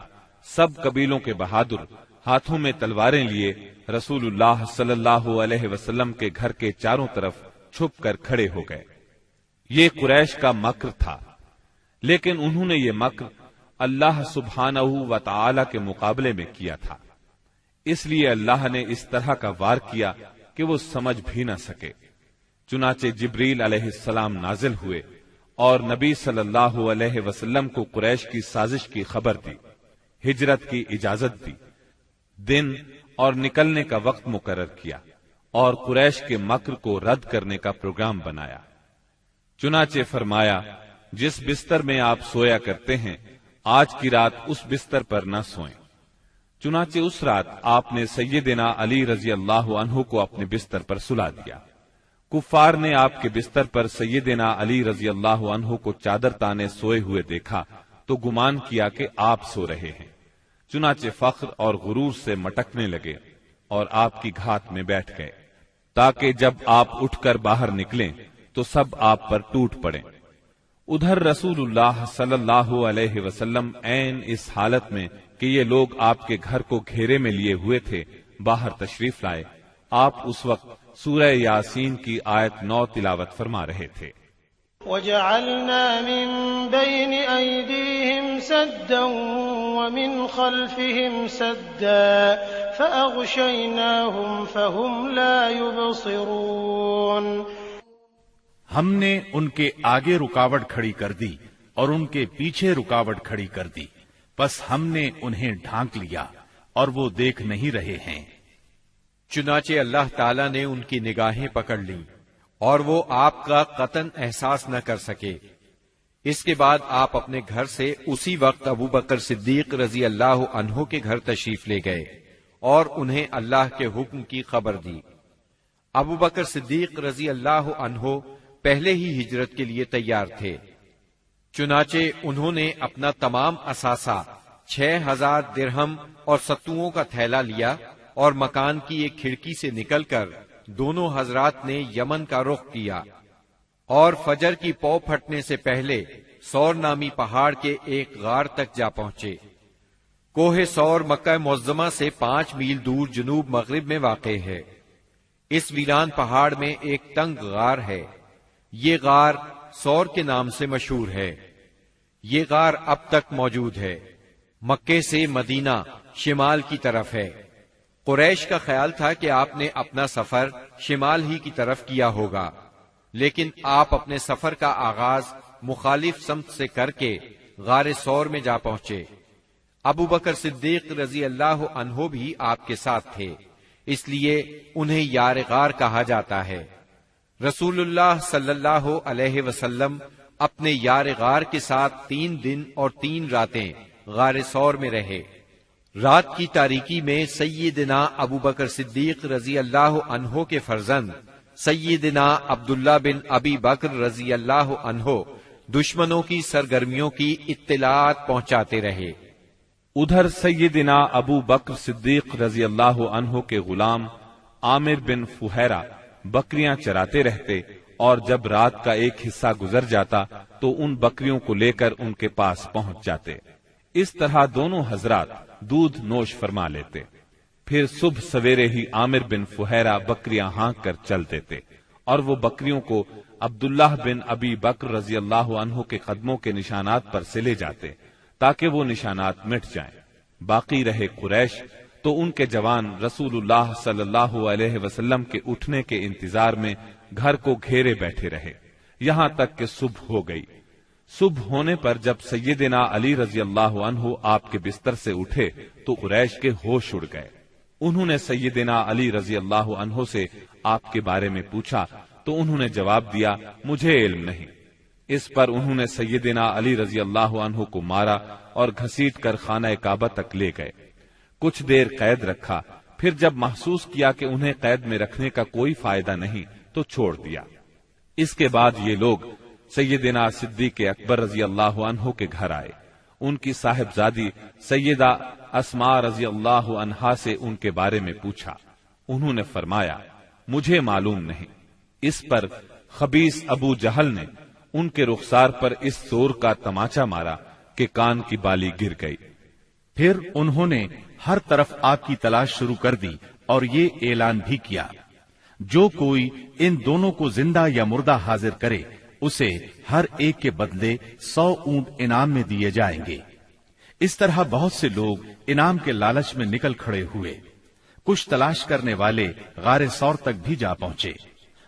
سب قبیلوں کے بہادر ہاتھوں میں تلواریں لیے رسول اللہ صلی اللہ علیہ وسلم کے گھر کے چاروں طرف چھپ کر کھڑے ہو گئے۔ یہ قریش کا مکر تھا، لیکن انہوں نے یہ مکر اللہ سبحانہ و تعالی کے مقابلے میں کیا تھا، اس لیے اللہ نے اس طرح کا وار کیا کہ وہ سمجھ بھی نہ سکے۔ چنانچہ جبریل علیہ السلام نازل ہوئے اور نبی صلی اللہ علیہ وسلم کو قریش کی سازش کی خبر دی، ہجرت کی اجازت دی، دن اور نکلنے کا وقت مقرر کیا اور قریش کے مکر کو رد کرنے کا پروگرام بنایا۔ چنانچہ فرمایا، جس بستر میں آپ سویا کرتے ہیں آج کی رات اس بستر پر نہ سوئیں۔ چنانچہ اس رات آپ نے سیدنا علی رضی اللہ عنہ کو اپنے بستر پر سلا دیا۔ کفار نے آپ کے بستر پر سیدنا علی رضی اللہ عنہ کو چادر تانے سوئے ہوئے دیکھا تو گمان کیا کہ آپ سو رہے ہیں، چنانچہ فخر اور غرور سے مٹکنے لگے اور آپ کی گھات میں بیٹھ گئے تاکہ جب آپ اٹھ کر باہر نکلیں تو سب آپ پر ٹوٹ پڑیں۔ ادھر رسول اللہ صلی اللہ علیہ وسلم عین اس حالت میں کہ یہ لوگ آپ کے گھر کو گھیرے میں لیے ہوئے تھے باہر تشریف لائے۔ آپ اس وقت سورہ یاسین کی آیت 9 تلاوت فرما رہے تھے۔ وَجَعَلْنَا مِن بَيْنِ أَيْدِيهِمْ سَدًّا وَمِنْ خَلْفِهِمْ سَدًّا فَأَغْشَيْنَاهُمْ فَهُمْ لَا يُبْصِرُونَ۔ ہم نے ان کے آگے رکاوٹ کھڑی کر دی اور ان کے پیچھے رکاوٹ کھڑی کر دی، پس ہم نے انہیں ڈھانک لیا اور وہ دیکھ نہیں رہے ہیں۔ چنانچہ اللہ تعالیٰ نے ان کی نگاہیں پکڑ لیں اور وہ آپ کا قطعاً احساس نہ کر سکے۔ اس کے بعد آپ اپنے گھر سے اسی وقت ابو بکر صدیق رضی اللہ عنہ کے گھر تشریف لے گئے اور انہیں اللہ کے حکم کی خبر دی۔ ابو بکر صدیق رضی اللہ عنہ پہلے ہی ہجرت کے لیے تیار تھے، چنانچہ انہوں نے اپنا تمام اثاثہ 6000 درہم اور ستوؤں کا تھیلا لیا اور مکان کی ایک کھڑکی سے نکل کر دونوں حضرات نے یمن کا رخ کیا اور فجر کی پو پھٹنے سے پہلے سور نامی پہاڑ کے ایک غار تک جا پہنچے۔ کوہ سور مکہ معظمہ سے 5 میل دور جنوب مغرب میں واقع ہے۔ اس ویران پہاڑ میں ایک تنگ غار ہے، یہ غار سور کے نام سے مشہور ہے۔ یہ غار اب تک موجود ہے۔ مکے سے مدینہ شمال کی طرف ہے۔ قریش کا خیال تھا کہ آپ نے اپنا سفر شمال ہی کی طرف کیا ہوگا، لیکن آپ اپنے سفر کا آغاز مخالف سمت سے کر کے غار سور میں جا پہنچے۔ ابو بکر صدیق رضی اللہ عنہ بھی آپ کے ساتھ تھے، اس لیے انہیں یار غار کہا جاتا ہے۔ رسول اللہ صلی اللہ علیہ وسلم اپنے یار غار کے ساتھ 3 دن اور 3 راتیں غار ثور میں رہے۔ رات کی تاریکی میں سیدنا ابو بکر صدیق رضی اللہ عنہ کے فرزند سیدنا عبداللہ بن ابی بکر رضی اللہ عنہ دشمنوں کی سرگرمیوں کی اطلاعات پہنچاتے رہے۔ ادھر سیدنا ابو بکر صدیق رضی اللہ عنہ کے غلام عامر بن فہیرہ بکریاں چراتے رہتے، اور جب رات کا ایک حصہ گزر جاتا تو ان بکریوں کو لے کر ان کے پاس پہنچ جاتے۔ اس طرح دونوں حضرات دودھ نوش فرما لیتے۔ پھر صبح سویرے ہی عامر بن فہیرہ بکریاں ہانک کر چل دیتے، اور وہ بکریوں کو عبداللہ بن ابی بکر رضی اللہ عنہ کے قدموں کے نشانات پر سے لے جاتے تاکہ وہ نشانات مٹ جائیں۔ باقی رہے قریش تو ان کے جوان رسول اللہ صلی اللہ علیہ وسلم کے اٹھنے کے انتظار میں گھر کو گھیرے بیٹھے رہے یہاں تک کہ صبح ہو گئی۔ صبح ہونے پر جب سیدنا علی رضی اللہ عنہ آپ کے بستر سے اٹھے تو قریش کے ہوش اڑ گئے۔ انہوں نے سیدنا علی رضی اللہ عنہ سے آپ کے بارے میں پوچھا تو انہوں نے جواب دیا، مجھے علم نہیں۔ اس پر انہوں نے سیدنا علی رضی اللہ عنہ کو مارا اور گھسیٹ کر خانہ کعبہ تک لے گئے۔ کچھ دیر قید رکھا، پھر جب محسوس کیا کہ انہیں قید میں رکھنے کا کوئی فائدہ نہیں تو چھوڑ دیا۔ اس کے بعد یہ لوگ سیدنا صدیق اکبر رضی اللہ عنہ کے گھر آئے۔ ان کی صاحبزادی سیدہ اسماء رضی اللہ عنہا سے ان کے بارے میں پوچھا۔ انہوں نے فرمایا، مجھے معلوم نہیں۔ اس پر خبیث ابو جہل نے ان کے رخسار پر اس زور کا تماچا مارا کہ کان کی بالی گر گئی۔ پھر انہوں نے ہر طرف آپ کی تلاش شروع کر دی اور یہ اعلان بھی کیا، جو کوئی ان دونوں کو زندہ یا مردہ حاضر کرے اسے ہر ایک کے بدلے 100 اونٹ انعام میں دیے جائیں گے۔ اس طرح بہت سے لوگ انعام کے لالچ میں نکل کھڑے ہوئے۔ کچھ تلاش کرنے والے غار ثور تک بھی جا پہنچے۔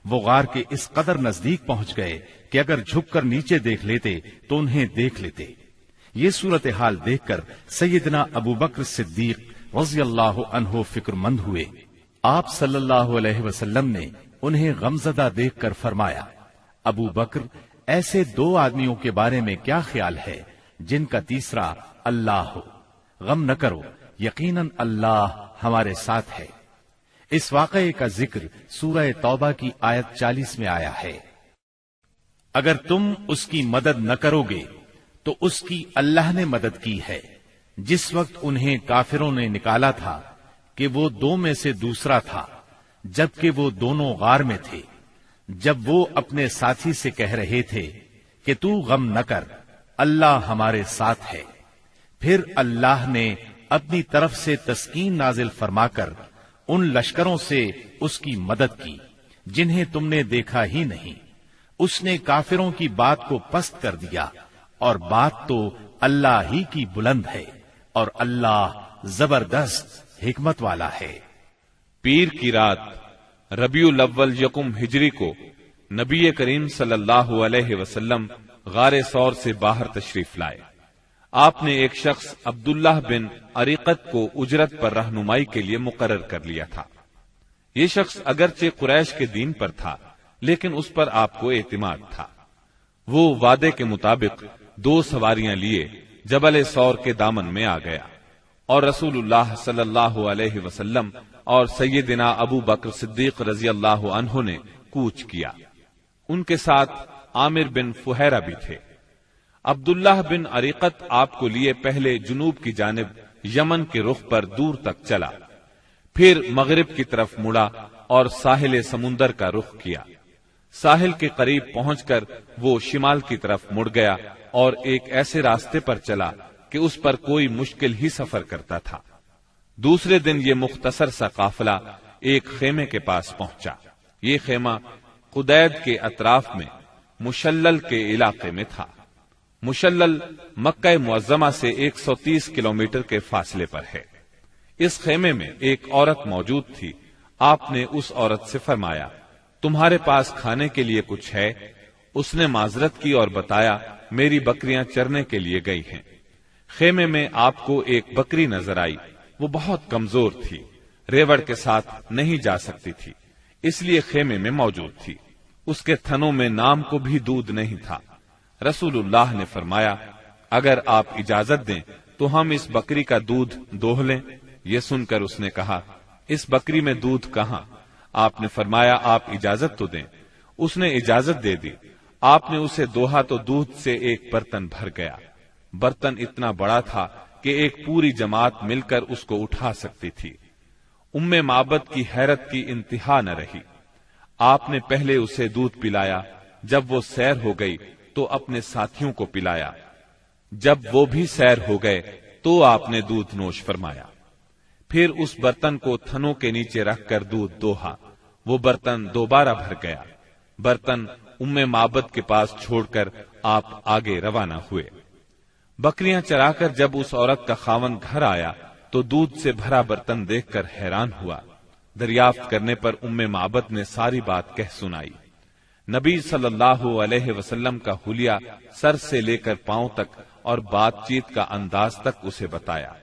وہ غار کے اس قدر نزدیک پہنچ گئے کہ اگر جھک کر نیچے دیکھ لیتے تو انہیں دیکھ لیتے۔ یہ صورتحال دیکھ کر سیدنا ابو بکر صدیق رضی اللہ عنہ فکر مند ہوئے۔ آپ صلی اللہ علیہ وسلم نے انہیں غمزدہ دیکھ کر فرمایا، ابو بکر، ایسے 2 آدمیوں کے بارے میں کیا خیال ہے جن کا تیسرا اللہ ہو؟ غم نہ کرو، یقیناً اللہ ہمارے ساتھ ہے۔ اس واقعے کا ذکر سورہ توبہ کی آیت 40 میں آیا ہے۔ اگر تم اس کی مدد نہ کرو گے تو اس کی اللہ نے مدد کی ہے، جس وقت انہیں کافروں نے نکالا تھا کہ وہ 2 میں سے دوسرا تھا، جبکہ وہ دونوں غار میں تھے۔ جب وہ اپنے ساتھی سے کہہ رہے تھے کہ تو غم نہ کر، اللہ ہمارے ساتھ ہے، پھر اللہ نے اپنی طرف سے تسکین نازل فرما کر ان لشکروں سے اس کی مدد کی جنہیں تم نے دیکھا ہی نہیں۔ اس نے کافروں کی بات کو پست کر دیا، اور بات تو اللہ ہی کی بلند ہے، اور اللہ زبردست حکمت والا ہے۔ پیر کی رات ربیع الاول 1 ہجری کو نبی کریم صلی اللہ علیہ وسلم غار ثور سے باہر تشریف لائے۔ آپ نے ایک شخص عبداللہ بن عریقت کو اجرت پر رہنمائی کے لیے مقرر کر لیا تھا۔ یہ شخص اگرچہ قریش کے دین پر تھا لیکن اس پر آپ کو اعتماد تھا۔ وہ وعدے کے مطابق 2 سواریاں لیے جبل ثور کے دامن میں آ گیا، اور رسول اللہ صلی اللہ علیہ وسلم اور سیدنا ابو بکر صدیق رضی اللہ عنہ نے کوچ کیا۔ ان کے ساتھ عامر بن فہیرہ بھی تھے۔ عبداللہ بن عریقت آپ کو لیے پہلے جنوب کی جانب یمن کے رخ پر دور تک چلا، پھر مغرب کی طرف مڑا اور ساحل سمندر کا رخ کیا۔ ساحل کے قریب پہنچ کر وہ شمال کی طرف مڑ گیا اور ایک ایسے راستے پر چلا کہ اس پر کوئی مشکل ہی سفر کرتا تھا۔ دوسرے دن یہ مختصر سا قافلہ ایک خیمے کے پاس پہنچا۔ یہ خیمہ قدید کے اطراف میں مشلل کے علاقے میں تھا۔ مشلل مکہ معظمہ سے 130 کلومیٹر کے فاصلے پر ہے۔ اس خیمے میں ایک عورت موجود تھی۔ آپ نے اس عورت سے فرمایا، تمہارے پاس کھانے کے لیے کچھ ہے؟ اس نے معذرت کی اور بتایا، میری بکریاں چرنے کے لیے گئی ہیں۔ خیمے میں آپ کو ایک بکری نظر آئی، وہ بہت کمزور تھی۔ ریوڑ کے ساتھ نہیں جا سکتی تھی، اس لیے خیمے میں موجود تھی۔ اس کے تھنوں میں نام کو بھی دودھ نہیں تھا۔ رسول اللہ نے فرمایا، اگر آپ اجازت دیں تو ہم اس بکری کا دودھ دوہ لیں۔ یہ سن کر اس نے کہا، اس بکری میں دودھ کہاں؟ آپ نے فرمایا، آپ اجازت تو دیں۔ اس نے اجازت دے دی۔ آپ نے اسے دوہا تو دودھ سے ایک برتن بھر گیا۔ برتن اتنا بڑا تھا کہ ایک پوری جماعت مل کر اس کو اٹھا سکتی تھی۔ ام معبد کی حیرت کی انتہا نہ رہی۔ آپ نے پہلے اسے دودھ پلایا، جب وہ سیر ہو گئی تو اپنے ساتھیوں کو پلایا۔ جب وہ بھی سیر ہو گئے تو آپ نے دودھ نوش فرمایا۔ پھر اس برتن کو تھنوں کے نیچے رکھ کر دودھ دوہا۔ وہ برتن دوبارہ بھر گیا۔ برتن ام معبد کے پاس چھوڑ کر آپ آگے روانہ ہوئے۔ بکریاں چرا کر جب اس عورت کا خاوند گھر آیا تو دودھ سے بھرا برتن دیکھ کر حیران ہوا۔ دریافت کرنے پر ام معبد نے ساری بات کہہ سنائی۔ نبی صلی اللہ علیہ وسلم کا حلیہ سر سے لے کر پاؤں تک اور بات چیت کا انداز تک اسے بتایا۔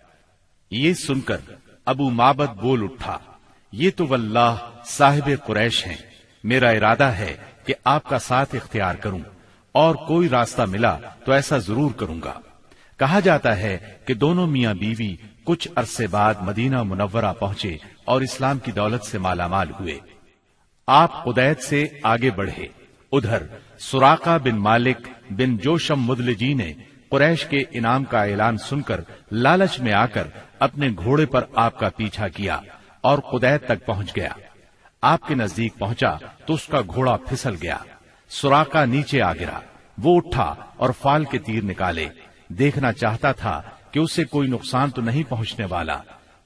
یہ سن کر ابو معبد بول اٹھا، یہ تو واللہ صاحب قریش ہیں، میرا ارادہ ہے کہ آپ کا ساتھ اختیار کروں، اور کوئی راستہ ملا تو ایسا ضرور کروں گا۔ کہا جاتا ہے کہ دونوں میاں بیوی کچھ عرصے بعد مدینہ منورہ پہنچے اور اسلام کی دولت سے مالا مال ہوئے۔ آپ قدید سے آگے بڑھے۔ ادھر سراقہ بن مالک بن جوشم مدلجی نے قریش کے انعام کا اعلان سن کر لالچ میں آ کر اپنے گھوڑے پر آپ کا پیچھا کیا اور قدید تک پہنچ گیا۔ آپ کے نزدیک پہنچا تو اس کا گھوڑا پھسل گیا۔ سراقہ نیچے آ گرا۔ وہ اٹھا اور فال کے تیر نکالے۔ دیکھنا چاہتا تھا کہ اسے کوئی نقصان تو نہیں پہنچنے والا۔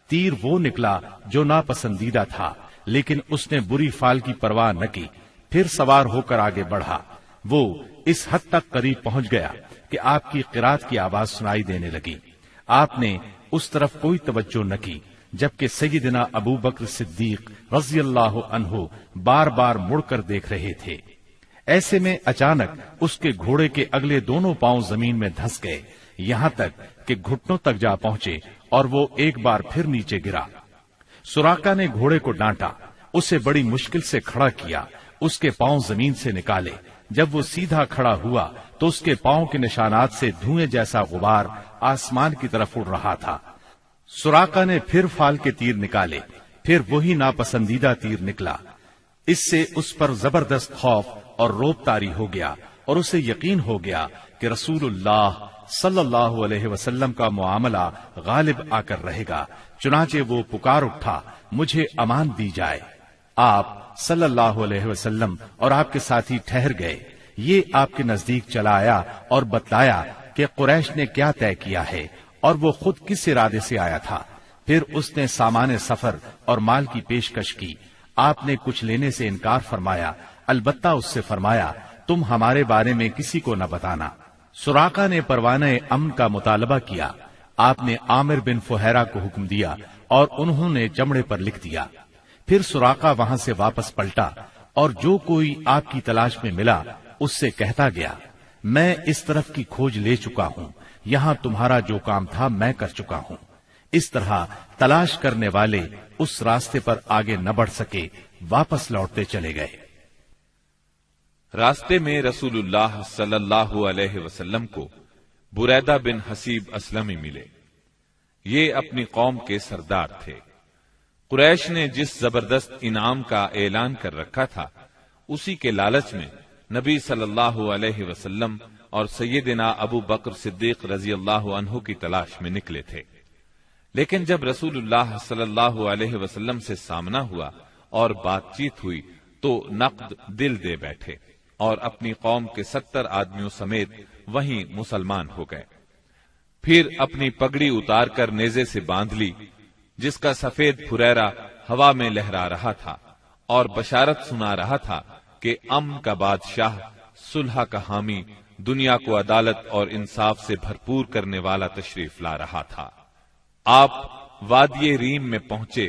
تیر وہ نکلا جو ناپسندیدہ تھا، لیکن اس نے بری فال کی پرواہ نہ کی۔ پھر سوار ہو کر آگے بڑھا۔ وہ اس حد تک قریب پہنچ گیا کہ آپ کی قرات کی آواز سنائی دینے لگی۔ آپ نے اس طرف کوئی توجہ نہ کی، جبکہ سیدنا ابو بکر صدیق رضی اللہ عنہ بار بار مڑ کر دیکھ رہے تھے۔ ایسے میں اچانک اس کے گھوڑے کے اگلے دونوں پاؤں زمین میں دھس گئے، یہاں تک کہ گھٹنوں تک جا پہنچے اور وہ ایک بار پھر نیچے گرا۔ سراقہ نے گھوڑے کو ڈانٹا، اسے بڑی مشکل سے کھڑا کیا، اس کے پاؤں زمین سے نکالے۔ جب وہ سیدھا کھڑا ہوا تو اس کے پاؤں کے نشانات سے دھوئیں جیسا غبار آسمان کی طرف اڑ رہا تھا۔ سراقہ نے پھر فال کے تیر نکالے، پھر وہی ناپسندیدہ تیر نکلا۔ اس سے اس پر زبردست خوف اور روب طاری ہو گیا اور اسے یقین ہو گیا کہ رسول اللہ صلی اللہ علیہ وسلم کا معاملہ غالب آ کر رہے گا۔ چنانچہ وہ پکار اٹھا، مجھے امان دی جائے۔ آپ صلی اللہ علیہ وسلم اور آپ کے ساتھی ٹھہر گئے۔ یہ آپ کے نزدیک چلا آیا اور بتلایا کہ قریش نے کیا طے کیا ہے اور وہ خود کس ارادے سے آیا تھا۔ پھر اس نے سامان سفر اور مال کی پیشکش کی۔ آپ نے کچھ لینے سے انکار فرمایا، البتہ اس سے فرمایا، تم ہمارے بارے میں کسی کو نہ بتانا۔ سراقہ نے پروانہ امن کا مطالبہ کیا۔ آپ نے عامر بن فہیرہ کو حکم دیا اور انہوں نے چمڑے پر لکھ دیا۔ پھر سراقہ وہاں سے واپس پلٹا اور جو کوئی آپ کی تلاش میں ملا اس سے کہتا گیا، میں اس طرف کی کھوج لے چکا ہوں، یہاں تمہارا جو کام تھا میں کر چکا ہوں۔ اس طرح تلاش کرنے والے اس راستے پر آگے نہ بڑھ سکے، واپس لوٹتے چلے گئے۔ راستے میں رسول اللہ صلی اللہ علیہ وسلم کو بریدہ بن حسیب اسلمی ملے۔ یہ اپنی قوم کے سردار تھے۔ قریش نے جس زبردست انعام کا اعلان کر رکھا تھا، اسی کے لالچ میں نبی صلی اللہ علیہ وسلم اور سیدنا ابو بکر صدیق رضی اللہ عنہ کی تلاش میں نکلے تھے۔ لیکن جب رسول اللہ صلی اللہ علیہ وسلم سے سامنا ہوا اور بات چیت ہوئی تو نقد دل دے بیٹھے اور اپنی قوم کے 70 آدمیوں سمیت وہیں مسلمان ہو گئے۔ پھر اپنی پگڑی اتار کر نیزے سے باندھ لی، جس کا سفید پھریرا ہوا میں لہرا رہا تھا اور بشارت سنا رہا تھا کہ امن کا بادشاہ، صلح کا حامی، دنیا کو عدالت اور انصاف سے بھرپور کرنے والا تشریف لا رہا تھا۔ آپ وادی ریم میں پہنچے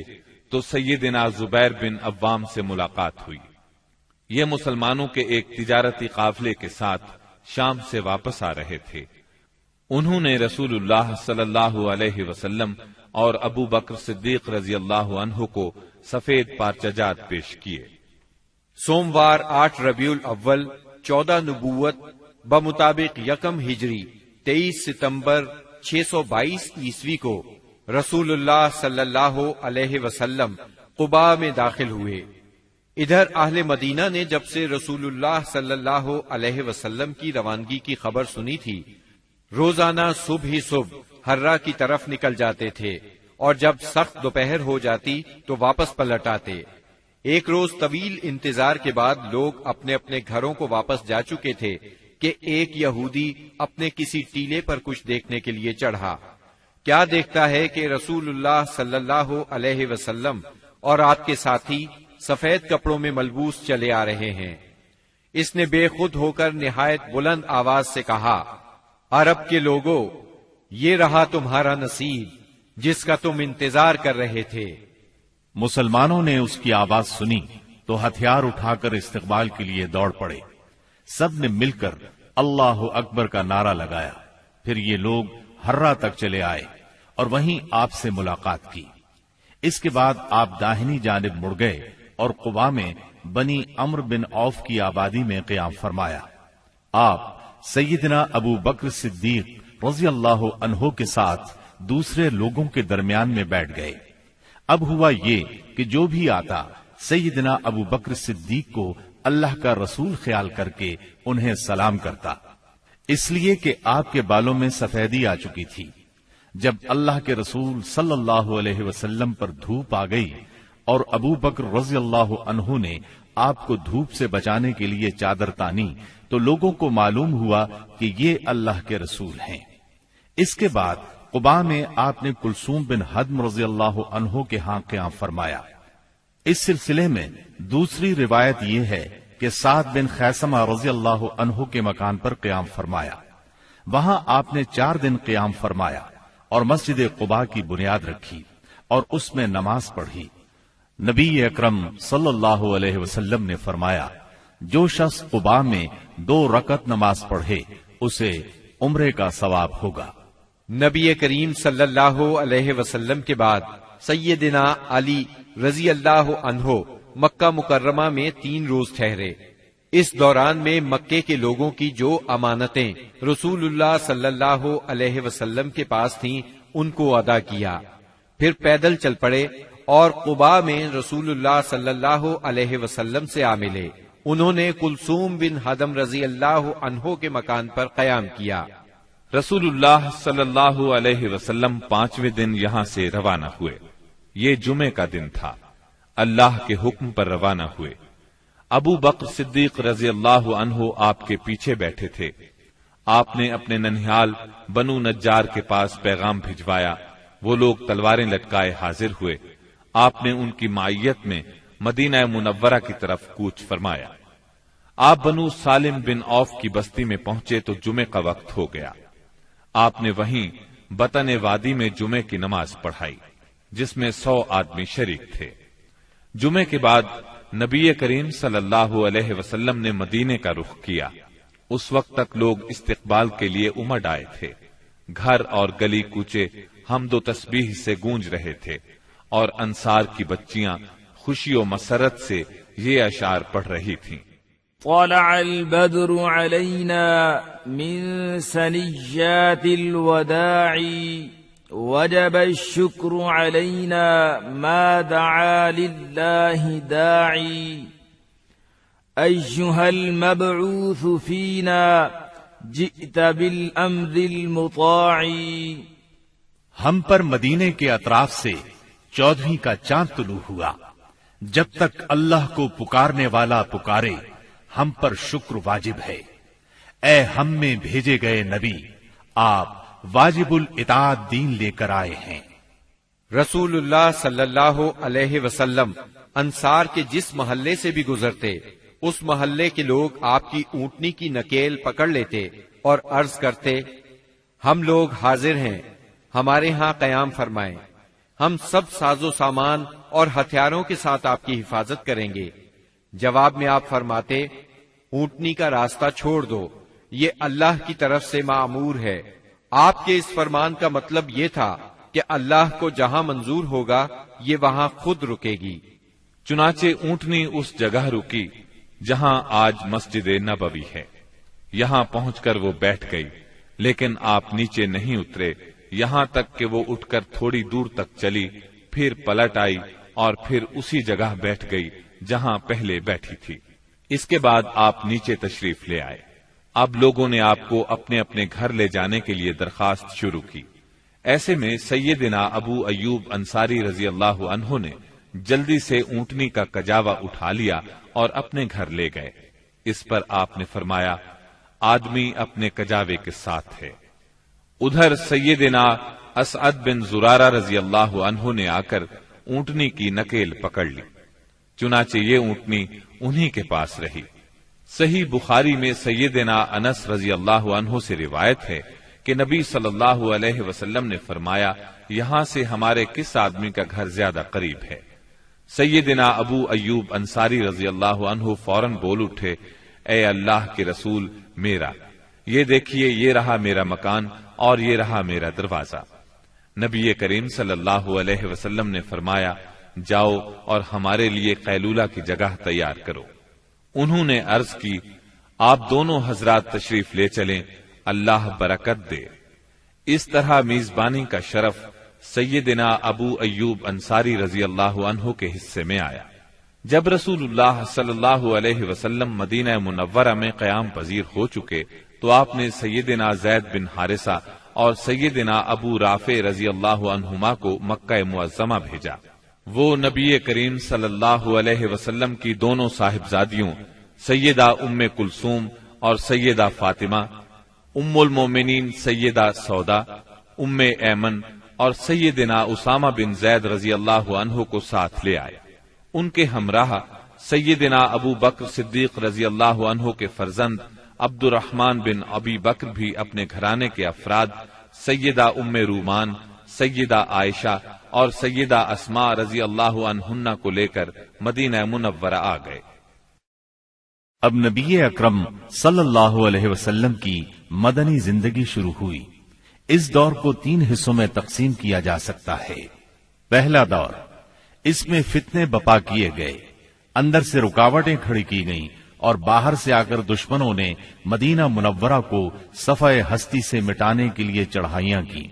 تو سیدنا زبیر بن عوام سے ملاقات ہوئی۔ یہ مسلمانوں کے ایک تجارتی قافلے کے ساتھ شام سے واپس آ رہے تھے۔ انہوں نے رسول اللہ صلی اللہ علیہ وسلم اور ابو بکر صدیق رضی اللہ عنہ کو سفید پارچجات پیش کیے۔ سوموار 8 ربیع الاول 14 نبوت بمطابق یکم ہجری 23 ستمبر 622 عیسوی کو رسول اللہ صلی اللہ علیہ وسلم قباء میں داخل ہوئے۔ ادھر اہل مدینہ نے جب سے رسول اللہ صلی اللہ علیہ وسلم کی روانگی کی خبر سنی تھی، روزانہ صبح ہی صبح حرہ کی طرف نکل جاتے تھے اور جب سخت دوپہر ہو جاتی تو واپس پلٹ آتے۔ ایک روز طویل انتظار کے بعد لوگ اپنے اپنے گھروں کو واپس جا چکے تھے کہ ایک یہودی اپنے کسی ٹیلے پر کچھ دیکھنے کے لیے چڑھا۔ کیا دیکھتا ہے کہ رسول اللہ صلی اللہ علیہ وسلم اور آپ کے ساتھی سفید کپڑوں میں ملبوس چلے آ رہے ہیں۔ اس نے بے خود ہو کر نہایت بلند آواز سے کہا، عرب کے لوگوں، یہ رہا تمہارا نصیب جس کا تم انتظار کر رہے تھے۔ مسلمانوں نے اس کی آواز سنی تو ہتھیار اٹھا کر استقبال کے لیے دوڑ پڑے۔ سب نے مل کر اللہ اکبر کا نعرہ لگایا۔ پھر یہ لوگ حرہ تک چلے آئے اور وہیں آپ سے ملاقات کی۔ اس کے بعد آپ داہنی جانب مڑ گئے اور قباء میں بنی عمرو بن عوف کی آبادی میں قیام فرمایا۔ آپ سیدنا ابو بکر صدیق رضی اللہ عنہ کے ساتھ دوسرے لوگوں کے درمیان میں بیٹھ گئے۔ اب ہوا یہ کہ جو بھی آتا سیدنا ابو بکر صدیق کو اللہ کا رسول خیال کر کے انہیں سلام کرتا، اس لیے کہ آپ کے بالوں میں سفیدی آ چکی تھی۔ جب اللہ کے رسول صلی اللہ علیہ وسلم پر دھوپ آ گئی اور ابو بکر رضی اللہ عنہ نے آپ کو دھوپ سے بچانے کے لیے چادر تانی تو لوگوں کو معلوم ہوا کہ یہ اللہ کے رسول ہیں۔ اس کے بعد قباء میں آپ نے کلثوم بن حدم رضی اللہ عنہ کے ہاں قیام فرمایا۔ اس سلسلے میں دوسری روایت یہ ہے کہ سعد بن خیثمہ رضی اللہ عنہ کے مکان پر قیام فرمایا۔ وہاں آپ نے 4 دن قیام فرمایا اور مسجد قباء کی بنیاد رکھی اور اس میں نماز پڑھی۔ نبی اکرم صلی اللہ علیہ وسلم نے فرمایا، جو شخص قباء میں 2 رکعت نماز پڑھے اسے عمرے کا ثواب ہوگا۔ نبی کریم صلی اللہ علیہ وسلم کے بعد سیدنا علی رضی اللہ عنہ مکہ مکرمہ میں 3 روز ٹھہرے۔ اس دوران میں مکے کے لوگوں کی جو امانتیں رسول اللہ صلی اللہ علیہ وسلم کے پاس تھیں ان کو ادا کیا، پھر پیدل چل پڑے اور قباء میں رسول اللہ صلی اللہ علیہ وسلم سے آ ملے۔ انہوں نے کلثوم بن حدم رضی اللہ عنہ کے مکان پر قیام کیا۔ رسول اللہ صلی اللہ علیہ وسلم 5ویں دن یہاں سے روانہ ہوئے۔ یہ جمعے کا دن تھا۔ اللہ کے حکم پر روانہ ہوئے۔ ابو بکر صدیق رضی اللہ عنہ آپ کے پیچھے بیٹھے تھے۔ آپ نے اپنے ننھیال بنو نجار کے پاس پیغام بھجوایا۔ وہ لوگ تلواریں لٹکائے حاضر ہوئے۔ آپ نے ان کی معیت میں مدینہ منورہ کی طرف کوچ فرمایا۔ آپ بنو سالم بن عوف کی بستی میں پہنچے تو جمعے کا وقت ہو گیا۔ آپ نے وہیں بطن وادی میں جمعے کی نماز پڑھائی جس میں 100 آدمی شریک تھے۔ جمعے کے بعد نبی کریم صلی اللہ علیہ وسلم نے مدینے کا رخ کیا۔ اس وقت تک لوگ استقبال کے لیے امڈ آئے تھے۔ گھر اور گلی کوچے حمد و تسبیح سے گونج رہے تھے اور انصار کی بچیاں خوشی و مسرت سے یہ اشعار پڑھ رہی تھیں۔ طلع البدر علينا من ثنيات الوداع وجب الشكر علينا ما دعا لله داعي أيها المبعوث فينا جئت بالأمر المطاع۔ ہم پر مدینے کے اطراف سے 14ویں کا چاند طلوع ہوا۔ جب تک اللہ کو پکارنے والا پکارے ہم پر شکر واجب ہے۔ اے ہم میں بھیجے گئے نبی، آپ واجب الاطاعت دین لے کر آئے ہیں۔ رسول اللہ صلی اللہ علیہ وسلم انصار کے جس محلے سے بھی گزرتے اس محلے کے لوگ آپ کی اونٹنی کی نکیل پکڑ لیتے اور عرض کرتے، ہم لوگ حاضر ہیں، ہمارے ہاں قیام فرمائیں، ہم سب ساز و سامان اور ہتھیاروں کے ساتھ آپ کی حفاظت کریں گے۔ جواب میں آپ فرماتے، اونٹنی کا راستہ چھوڑ دو، یہ اللہ کی طرف سے مأمور ہے آپ کے اس فرمان کا مطلب یہ تھا کہ اللہ کو جہاں منظور ہوگا یہ وہاں خود رکے گی۔ چنانچہ اونٹنی اس جگہ رکی جہاں آج مسجد نبوی ہے۔ یہاں پہنچ کر وہ بیٹھ گئی، لیکن آپ نیچے نہیں اترے یہاں تک کہ وہ اٹھ کر تھوڑی دور تک چلی، پھر پلٹ آئی اور پھر اسی جگہ بیٹھ گئی جہاں پہلے بیٹھی تھی۔ اس کے بعد آپ نیچے تشریف لے آئے۔ اب لوگوں نے آپ کو اپنے اپنے گھر لے جانے کے لیے درخواست شروع کی۔ ایسے میں سیدنا ابو ایوب انصاری رضی اللہ عنہ نے جلدی سے اونٹنی کا کجاوا اٹھا لیا اور اپنے گھر لے گئے۔ اس پر آپ نے فرمایا، آدمی اپنے کجاوے کے ساتھ ہے۔ ادھر سیدنا اسعد بن زرارہ رضی اللہ عنہ نے آ کر اونٹنی کی نکیل پکڑ لی، چنانچہ یہ اونٹنی انہی کے پاس رہی۔ صحیح بخاری میں سیدنا انس رضی اللہ عنہ سے روایت ہے کہ نبی صلی اللہ علیہ وسلم نے فرمایا، یہاں سے ہمارے کس آدمی کا گھر زیادہ قریب ہے؟ سیدنا ابو ایوب انصاری رضی اللہ عنہ فوراً بول اٹھے، اے اللہ کے رسول، میرا یہ دیکھیے، یہ رہا میرا مکان اور یہ رہا میرا دروازہ۔ نبی کریم صلی اللہ علیہ وسلم نے فرمایا، جاؤ اور ہمارے لیے قیلولہ کی جگہ تیار کرو۔ انہوں نے عرض کی، آپ دونوں حضرات تشریف لے چلیں، اللہ برکت دے۔ اس طرح میزبانی کا شرف سیدنا ابو ایوب انصاری رضی اللہ عنہ کے حصے میں آیا۔ جب رسول اللہ صلی اللہ علیہ وسلم مدینہ منورہ میں قیام پذیر ہو چکے تو آپ نے سیدنا زید بن حارثہ اور سیدنا ابو رافع رضی اللہ عنہما کو مکہ معظمہ بھیجا۔ وہ نبی کریم صلی اللہ علیہ وسلم کی دونوں صاحبزادیوں سیدہ ام کلثوم اور سیدہ فاطمہ، ام المومنین سیدہ سودا، ام ایمن اور سیدنا اسامہ بن زید رضی اللہ عنہ کو ساتھ لے آئے۔ ان کے ہمراہ سیدنا ابو بکر صدیق رضی اللہ عنہ کے فرزند عبد الرحمن بن ابی بکر بھی اپنے گھرانے کے افراد سیدہ ام رومان، سیدہ عائشہ اور سیدہ اسماء رضی اللہ عنہن کو لے کر مدینہ منورہ آ گئے۔ اب نبی اکرم صلی اللہ علیہ وسلم کی مدنی زندگی شروع ہوئی۔ اس دور کو 3 حصوں میں تقسیم کیا جا سکتا ہے۔ پہلا دور، اس میں فتنے بپا کیے گئے، اندر سے رکاوٹیں کھڑی کی گئیں اور باہر سے آ کر دشمنوں نے مدینہ منورہ کو صفحہ ہستی سے مٹانے کے لیے چڑھائیاں کی۔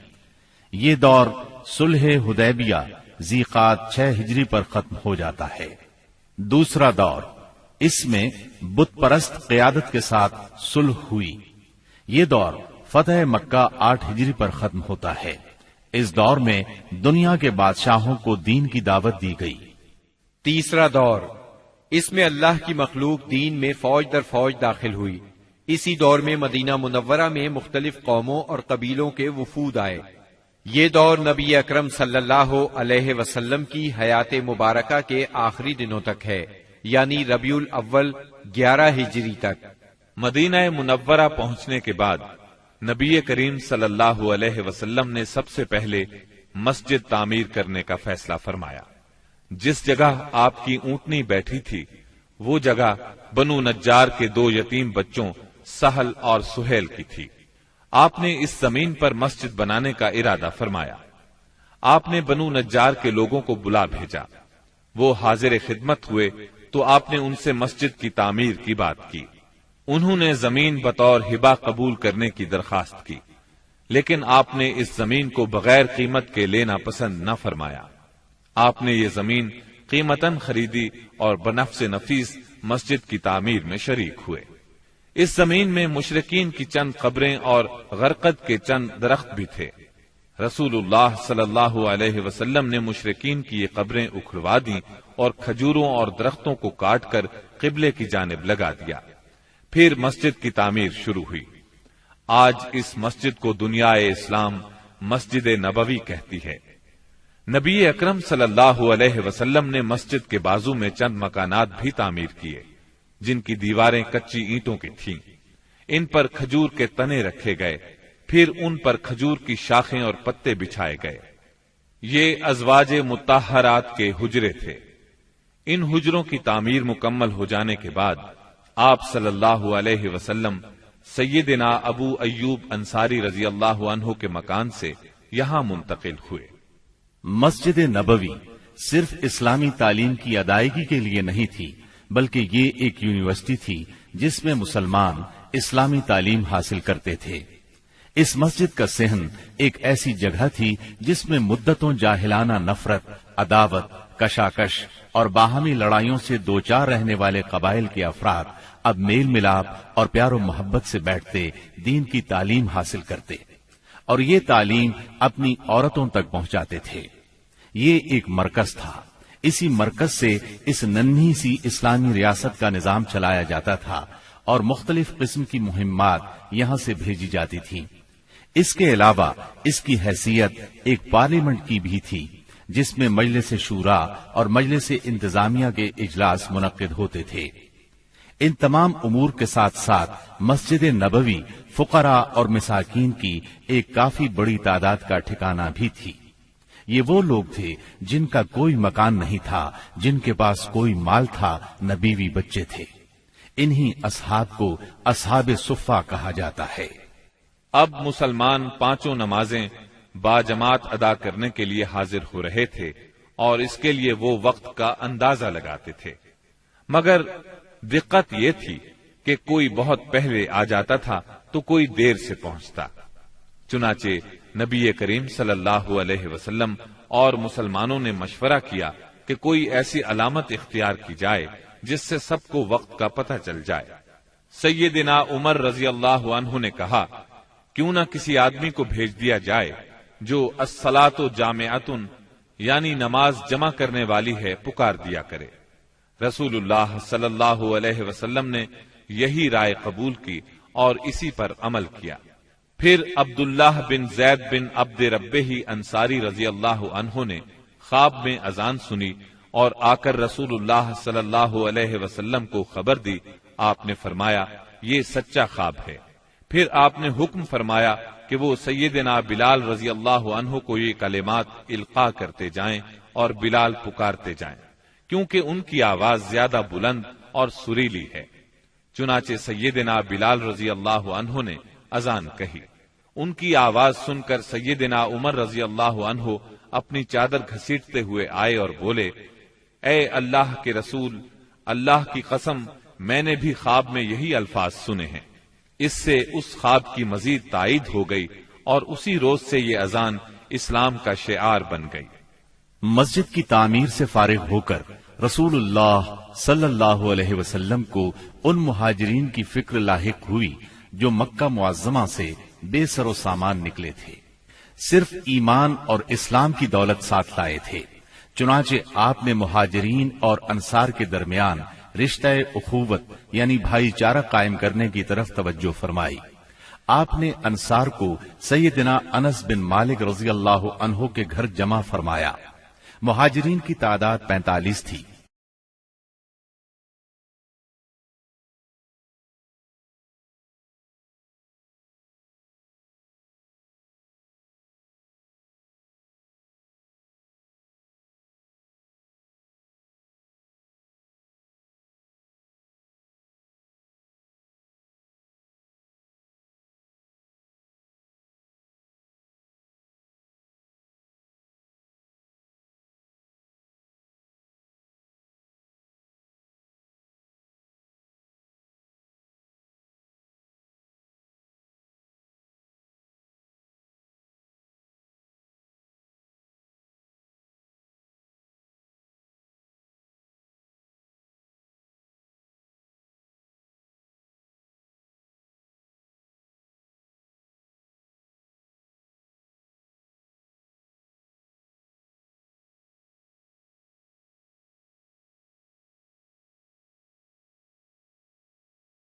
یہ دور صلح حدیبیہ ذی قعدہ 6 ہجری پر ختم ہو جاتا ہے۔ دوسرا دور، اس میں بت پرست قیادت کے ساتھ صلح ہوئی۔ یہ دور فتح مکہ 8 ہجری پر ختم ہوتا ہے۔ اس دور میں دنیا کے بادشاہوں کو دین کی دعوت دی گئی۔ تیسرا دور، اس میں اللہ کی مخلوق دین میں فوج در فوج داخل ہوئی۔ اسی دور میں مدینہ منورہ میں مختلف قوموں اور قبیلوں کے وفود آئے۔ یہ دور نبی اکرم صلی اللہ علیہ وسلم کی حیات مبارکہ کے آخری دنوں تک ہے، یعنی ربیع الاول 11 ہجری تک۔ مدینہ منورہ پہنچنے کے بعد نبی کریم صلی اللہ علیہ وسلم نے سب سے پہلے مسجد تعمیر کرنے کا فیصلہ فرمایا۔ جس جگہ آپ کی اونٹنی بیٹھی تھی وہ جگہ بنو نجار کے 2 یتیم بچوں سہل اور سہیل کی تھی۔ آپ نے اس زمین پر مسجد بنانے کا ارادہ فرمایا۔ آپ نے بنو نجار کے لوگوں کو بلا بھیجا۔ وہ حاضر خدمت ہوئے تو آپ نے ان سے مسجد کی تعمیر کی بات کی۔ انہوں نے زمین بطور ہبہ قبول کرنے کی درخواست کی، لیکن آپ نے اس زمین کو بغیر قیمت کے لینا پسند نہ فرمایا۔ آپ نے یہ زمین قیمتاً خریدی اور بنفس نفیس مسجد کی تعمیر میں شریک ہوئے۔ اس زمین میں مشرکین کی چند قبریں اور غرقد کے چند درخت بھی تھے۔ رسول اللہ صلی اللہ علیہ وسلم نے مشرکین کی یہ قبریں اکھڑوا دیں اور کھجوروں اور درختوں کو کاٹ کر قبلے کی جانب لگا دیا۔ پھر مسجد کی تعمیر شروع ہوئی۔ آج اس مسجد کو دنیا اسلام مسجد نبوی کہتی ہے۔ نبی اکرم صلی اللہ علیہ وسلم نے مسجد کے بازو میں چند مکانات بھی تعمیر کیے جن کی دیواریں کچی اینٹوں کی تھیں۔ ان پر کھجور کے تنے رکھے گئے، پھر ان پر کھجور کی شاخیں اور پتے بچھائے گئے۔ یہ ازواج مطہرات کے حجرے تھے۔ ان حجروں کی تعمیر مکمل ہو جانے کے بعد آپ صلی اللہ علیہ وسلم سیدنا ابو ایوب انصاری رضی اللہ عنہ کے مکان سے یہاں منتقل ہوئے۔ مسجد نبوی صرف اسلامی تعلیم کی ادائیگی کے لیے نہیں تھی، بلکہ یہ ایک یونیورسٹی تھی جس میں مسلمان اسلامی تعلیم حاصل کرتے تھے۔ اس مسجد کا صحن ایک ایسی جگہ تھی جس میں مدتوں جاہلانہ نفرت، عداوت، کشاکش اور باہمی لڑائیوں سے دوچار رہنے والے قبائل کے افراد اب میل ملاپ اور پیار و محبت سے بیٹھتے، دین کی تعلیم حاصل کرتے اور یہ تعلیم اپنی عورتوں تک پہنچاتے تھے۔ یہ ایک مرکز تھا۔ اسی مرکز سے اس ننھی سی اسلامی ریاست کا نظام چلایا جاتا تھا اور مختلف قسم کی مہمات یہاں سے بھیجی جاتی تھیں۔ اس کے علاوہ اس کی حیثیت ایک پارلیمنٹ کی بھی تھی جس میں مجلس شورا اور مجلس انتظامیہ کے اجلاس منعقد ہوتے تھے۔ ان تمام امور کے ساتھ ساتھ مسجد نبوی فقراء اور مساکین کی ایک کافی بڑی تعداد کا ٹھکانہ بھی تھی۔ یہ وہ لوگ تھے جن کا کوئی مکان نہیں تھا، جن کے پاس کوئی مال تھا، نہ بیوی بچے تھے۔ انہی اصحاب کو اصحاب صفہ کہا جاتا ہے۔ اب مسلمان پانچوں نمازیں باجماعت ادا کرنے کے لیے حاضر ہو رہے تھے اور اس کے لیے وہ وقت کا اندازہ لگاتے تھے، مگر دقت یہ تھی کہ کوئی بہت پہلے آ جاتا تھا تو کوئی دیر سے پہنچتا۔ چنانچہ نبی کریم صلی اللہ علیہ وسلم اور مسلمانوں نے مشورہ کیا کہ کوئی ایسی علامت اختیار کی جائے جس سے سب کو وقت کا پتہ چل جائے۔ سیدنا عمر رضی اللہ عنہ نے کہا، کیوں نہ کسی آدمی کو بھیج دیا جائے جو الصلاۃ جامعۃ یعنی نماز جمع کرنے والی ہے پکار دیا کرے۔ رسول اللہ صلی اللہ علیہ وسلم نے یہی رائے قبول کی اور اسی پر عمل کیا۔ پھر عبداللہ بن زید بن عبد ربہ انصاری رضی اللہ عنہ نے خواب میں اذان سنی اور آ کر رسول اللہ صلی اللہ علیہ وسلم کو خبر دی۔ آپ نے فرمایا، یہ سچا خواب ہے۔ پھر آپ نے حکم فرمایا کہ وہ سیدنا بلال رضی اللہ عنہ کو یہ کلمات القاء کرتے جائیں اور بلال پکارتے جائیں، کیونکہ ان کی آواز زیادہ بلند اور سریلی ہے۔ چنانچہ سیدنا بلال رضی اللہ عنہ نے اذان کہی۔ ان کی آواز سن کر سیدنا عمر رضی اللہ عنہ اپنی چادر گھسیٹتے ہوئے آئے اور بولے، اے اللہ کے رسول، اللہ کی قسم میں نے بھی خواب میں یہی الفاظ سنے ہیں۔ اس سے اس خواب کی مزید تائید ہو گئی اور اسی روز سے یہ اذان اسلام کا شعار بن گئی۔ مسجد کی تعمیر سے فارغ ہو کر رسول اللہ صلی اللہ علیہ وسلم کو ان مہاجرین کی فکر لاحق ہوئی جو مکہ معظمہ سے بے سر و سامان نکلے تھے، صرف ایمان اور اسلام کی دولت ساتھ لائے تھے۔ چنانچہ آپ نے مہاجرین اور انصار کے درمیان رشتہ اخوت یعنی بھائی چارہ قائم کرنے کی طرف توجہ فرمائی۔ آپ نے انصار کو سیدنا انس بن مالک رضی اللہ عنہ کے گھر جمع فرمایا۔ مہاجرین کی تعداد 45 تھی۔